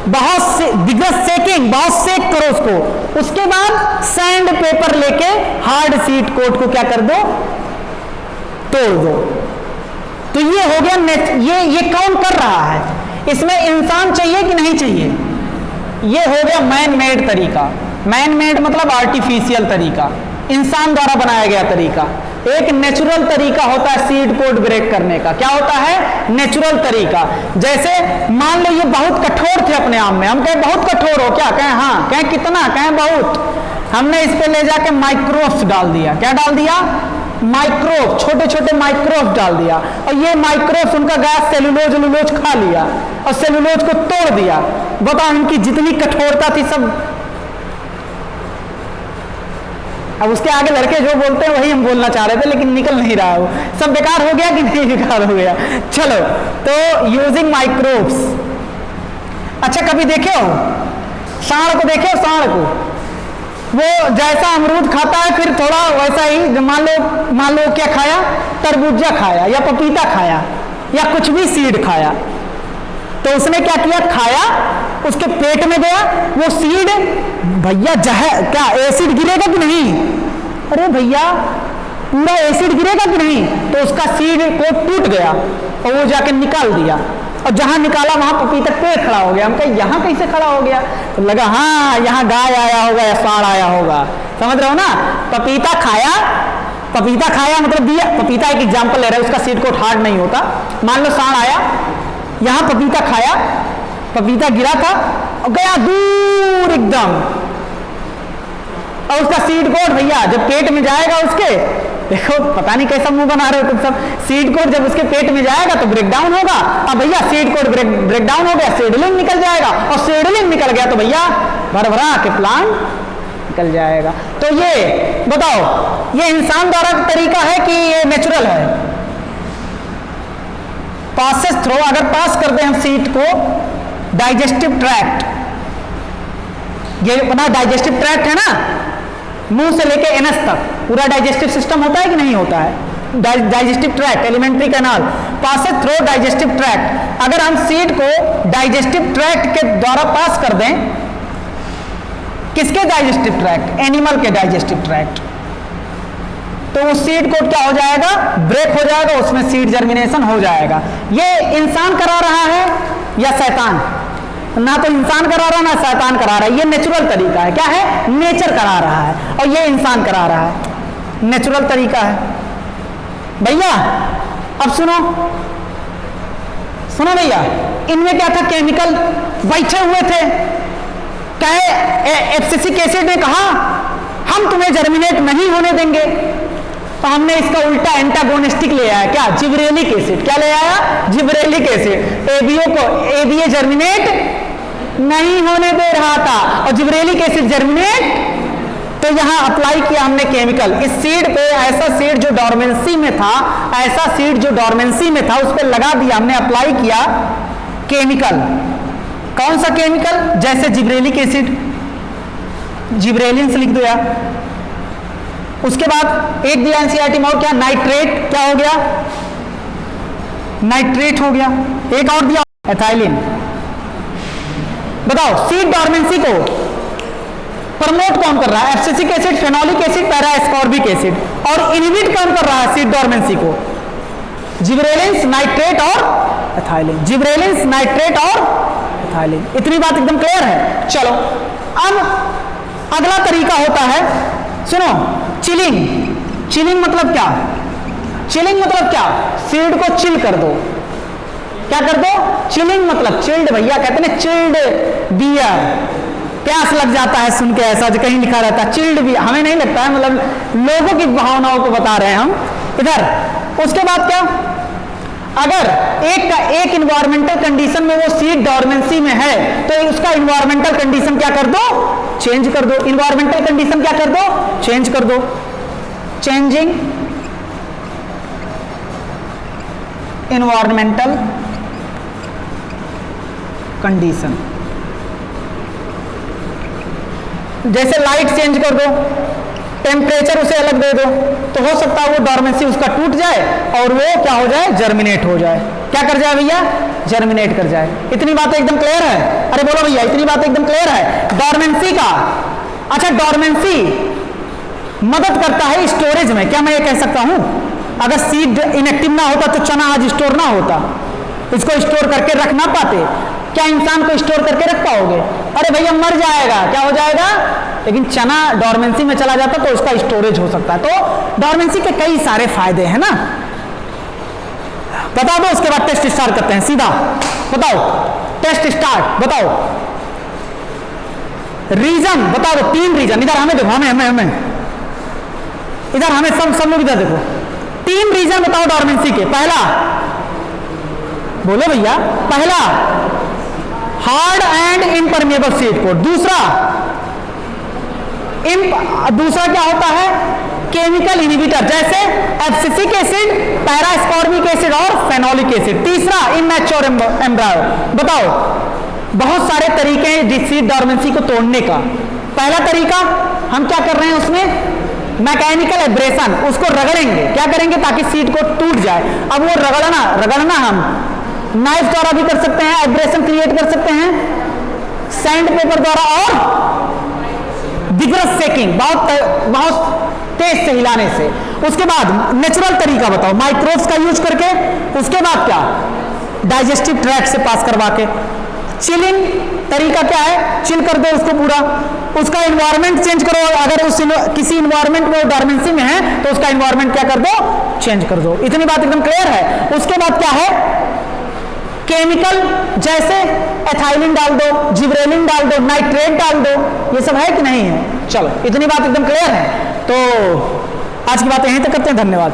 Speaker 1: बहुत से विग्रस सेकिंग, बहुत सेक करो उसको, उसके बाद सैंड पेपर लेके हार्ड सीड कोट को क्या कर दो? तोड़ दो। तो ये हो गया ये कौन कर रहा है? इसमें इंसान चाहिए कि नहीं चाहिए? ये हो गया मैन मेड तरीका। मैन मेड मतलब आर्टिफिशियल तरीका, इंसान द्वारा बनाया गया तरीका। एक नेचुरल तरीका होता है सीड कोड ब्रेक करने का। क्या होता है? नेचुरल तरीका। जैसे मान लो ये बहुत कठोर थे अपने आप में, हम कहें बहुत कठोर हो क्या? कहें हाँ, कहें कितना? कहें बहुत। हमने इस पे ले जाके माइक्रोब्स डाल दिया। क्या डाल दिया? माइक्रोब, छोटे छोटे माइक्रोब डाल दिया, और ये माइक्रोब उनका गैस सेलुलोज खा लिया और सेलुलोज को तोड़ दिया। बताओ इनकी जितनी कठोरता थी सब, अब उसके आगे लड़के जो बोलते हैं वही हम बोलना चाह रहे थे लेकिन निकल नहीं रहा, वो सब बेकार हो गया कि नहीं बेकार हो गया। चलो, तो यूजिंग माइक्रोब्स। अच्छा, कभी देखे हो सांड को? देखे हो सांड को? वो जैसा अमरूद खाता है फिर थोड़ा वैसा ही, मान लो क्या खाया? तरबूजा खाया या पपीता खाया या कुछ भी सीड खाया, तो उसने क्या किया? खाया, उसके पेट में गया वो सीड, भैया क्या एसिड गिरेगा कि नहीं? अरे भैया पूरा एसिड गिरेगा कि नहीं? तो उसका सीड को टूट गया और वो जाके निकाल दिया, और जहां निकाला वहां पपीता पेड़ खड़ा हो गया। हम कहे यहाँ कैसे खड़ा हो गया? तो लगा हाँ यहाँ गाय आया होगा या सांड आया होगा। समझ रहे हो ना? पपीता खाया मतलब दिया, पपीता एक एग्जाम्पल ले रहा है, उसका सीड कोट हार्ड नहीं होता। मान लो सांड आया, यहां पपीता खाया, पपीता गिरा था और गया दूर एकदम, और उसका सीड कोड भैया जब पेट में जाएगा उसके, देखो पता नहीं कैसा मुंह बना रहे हो तुम सब, सीड कोड जब उसके पेट में जाएगा तो ब्रेक डाउन होगा। अब भैया सीड कोड ब्रेक डाउन हो गया, सीडलिंग निकल जाएगा, और सीडलिंग निकल गया तो भैया भरभरा के प्लांट निकल जाएगा। तो ये बताओ ये इंसान द्वारा तरीका है कि ये नेचुरल है? पासेस थ्रू, अगर पास कर दें हम सीड को डाइजेस्टिव ट्रैक्ट, ये अपना डाइजेस्टिव ट्रैक्ट है ना, मुंह से लेके एनस तक पूरा डाइजेस्टिव सिस्टम होता है कि नहीं होता है? Digestive tract, alimentary canal, passes through digestive tract. अगर हम सीड को डाइजेस्टिव ट्रैक्ट के द्वारा पास कर दें, किसके डाइजेस्टिव ट्रैक्ट? एनिमल के डाइजेस्टिव ट्रैक्ट, तो उस सीड कोड क्या हो जाएगा? ब्रेक हो जाएगा, उसमें सीड जर्मिनेशन हो जाएगा। ये इंसान करा रहा है या शैतान? ना तो इंसान करा रहा ना शैतान करा रहा है, ये नेचुरल तरीका है। क्या है? नेचर करा रहा है, और ये इंसान करा रहा है, नेचुरल तरीका है। भैया अब सुनो भैया, इनमें क्या था? केमिकल बैठे हुए थे, कहे एब्सिसिक एसिड ने कहा हम तुम्हें जर्मिनेट नहीं होने देंगे, तो हमने इसका उल्टा एंटागोनिस्टिक ले आया। क्या? Gibberellic acid. क्या ले आया? Gibberellic acid. एबीए जर्मिनेट नहीं होने दे रहा था और जिब्रेलिक एसिड जर्मिनेट, तो यहां अप्लाई किया हमने केमिकल इस सीड पे। ऐसा सीड जो डॉर्मेंसी में था, उस पर लगा दिया हमने, अप्लाई किया केमिकल। कौन सा केमिकल? जैसे जिब्रेलिक एसिड, जिब्रेलिन से लिख दो यार। उसके बाद एक दिया एनसीईआरटी में और, क्या? नाइट्रेट। क्या हो गया? नाइट्रेट हो गया। एक और दिया एथाइलिन। बताओ सीड डॉर्मेंसी को प्रमोट कौन कर रहा है? Abscisic acid, phenolic acid, para ascorbic acid. और इनहिबिट कौन कर रहा है सीड डॉर्मेंसी को? जिब्रेलिन्स, नाइट्रेट और एथाइलिन। जिब्रेलिन्स, नाइट्रेट और एथाइलिन। इतनी बात एकदम क्लियर है? चलो अब अगला तरीका होता है, सुनो, चिलिंग। चिलिंग मतलब क्या? चिलिंग मतलब क्या? सीड को चिल कर दो। क्या कर दो? चिलिंग मतलब चिल्ड। भैया कहते हैं चिल्ड बियर, प्यास लग जाता है सुन के, ऐसा जो कहीं लिखा रहता है चिल्ड बियर, हमें नहीं लगता है, मतलब लोगों की भावनाओं को बता रहे हैं हम इधर। उसके बाद क्या? अगर एक इन्वायरमेंटल कंडीशन में वो सीड डॉर्मेंसी में है तो उसका इन्वायरमेंटल कंडीशन क्या कर दो? चेंज कर दो। इन्वायरमेंटल कंडीशन क्या कर दो? चेंज कर दो। चेंजिंग इन्वायरमेंटल कंडीशन, जैसे लाइट चेंज कर दो, टेम्परेचर उसे अलग दे दो, तो हो सकता है वो डॉर्मेंसी उसका टूट जाए और वो क्या हो जाए? जर्मिनेट हो जाए। क्या कर जाए भैया? जर्मिनेट कर जाए। इतनी बातें एकदम क्लियर है? अरे बोलो भैया, इतनी बातें एकदम क्लियर है डॉर्मेंसी का? अच्छा, डॉर्मेंसी मदद करता है स्टोरेज में। क्या मैं ये कह सकता हूं अगर सीड इनएक्टिव ना होता तो चना आज स्टोर ना होता, इसको स्टोर करके रख ना पाते? क्या इंसान को स्टोर करके रख पाओगे? अरे भैया मर जाएगा। क्या हो जाएगा? लेकिन चना डोरमेंसी में चला जाता तो उसका स्टोरेज हो सकता है। तो डोरमेंसी के कई सारे फायदे हैं ना, बता दो। उसके बाद टेस्ट स्टार्ट करते हैं सीधा, बताओ टेस्ट स्टार्ट, बताओ रीजन बता दो, 3 रीजन। इधर हमें देखो, हमें इधर हमें सब लोग इधर देखो, 3 रीजन बताओ डोरमेंसी के। पहला बोलो भैया, पहला hard and impermeable seed coat. दूसरा क्या होता है, केमिकल इनहिबिटर जैसे एब्सिसिक एसिड, पैरास्कॉर्बिक एसिड और फेनोलिक एसिड। तीसरा इमैच्योर एम्ब्रायो। बताओ, बहुत सारे तरीके हैं सीड डोरमेंसी को तोड़ने का। पहला तरीका हम क्या कर रहे हैं, उसमें मैकेनिकल एब्रेशन, उसको रगड़ेंगे। क्या करेंगे, ताकि सीड को टूट जाए। अब वो रगड़ना हम नाइफ द्वारा भी कर सकते हैं, एब्रेशन क्रिएट कर सकते हैं, सैंड पेपर द्वारा, और विगरस सेकिंग, बहुत तेज से हिलाने से। उसके बाद नेचुरल तरीका बताओ, माइक्रोब्स का यूज करके। उसके बाद क्या, डाइजेस्टिव ट्रैक्ट से पास करवा के। चिलिंग तरीका क्या है, चिल कर दो उसको पूरा, उसका इन्वायरमेंट चेंज करो। अगर उस किसी इन्वायरमेंट में डोरमेंसी में है तो उसका इन्वायरमेंट क्या कर दो, चेंज कर दो। इतनी बात एकदम क्लियर है। उसके बाद क्या है, केमिकल जैसे एथाइलिन डाल दो, जिब्रेलिन डाल दो, नाइट्रेट डाल दो। ये सब है कि नहीं है? चलो, इतनी बात एकदम क्लियर है। तो आज की बात यहीं तक करते हैं। धन्यवाद।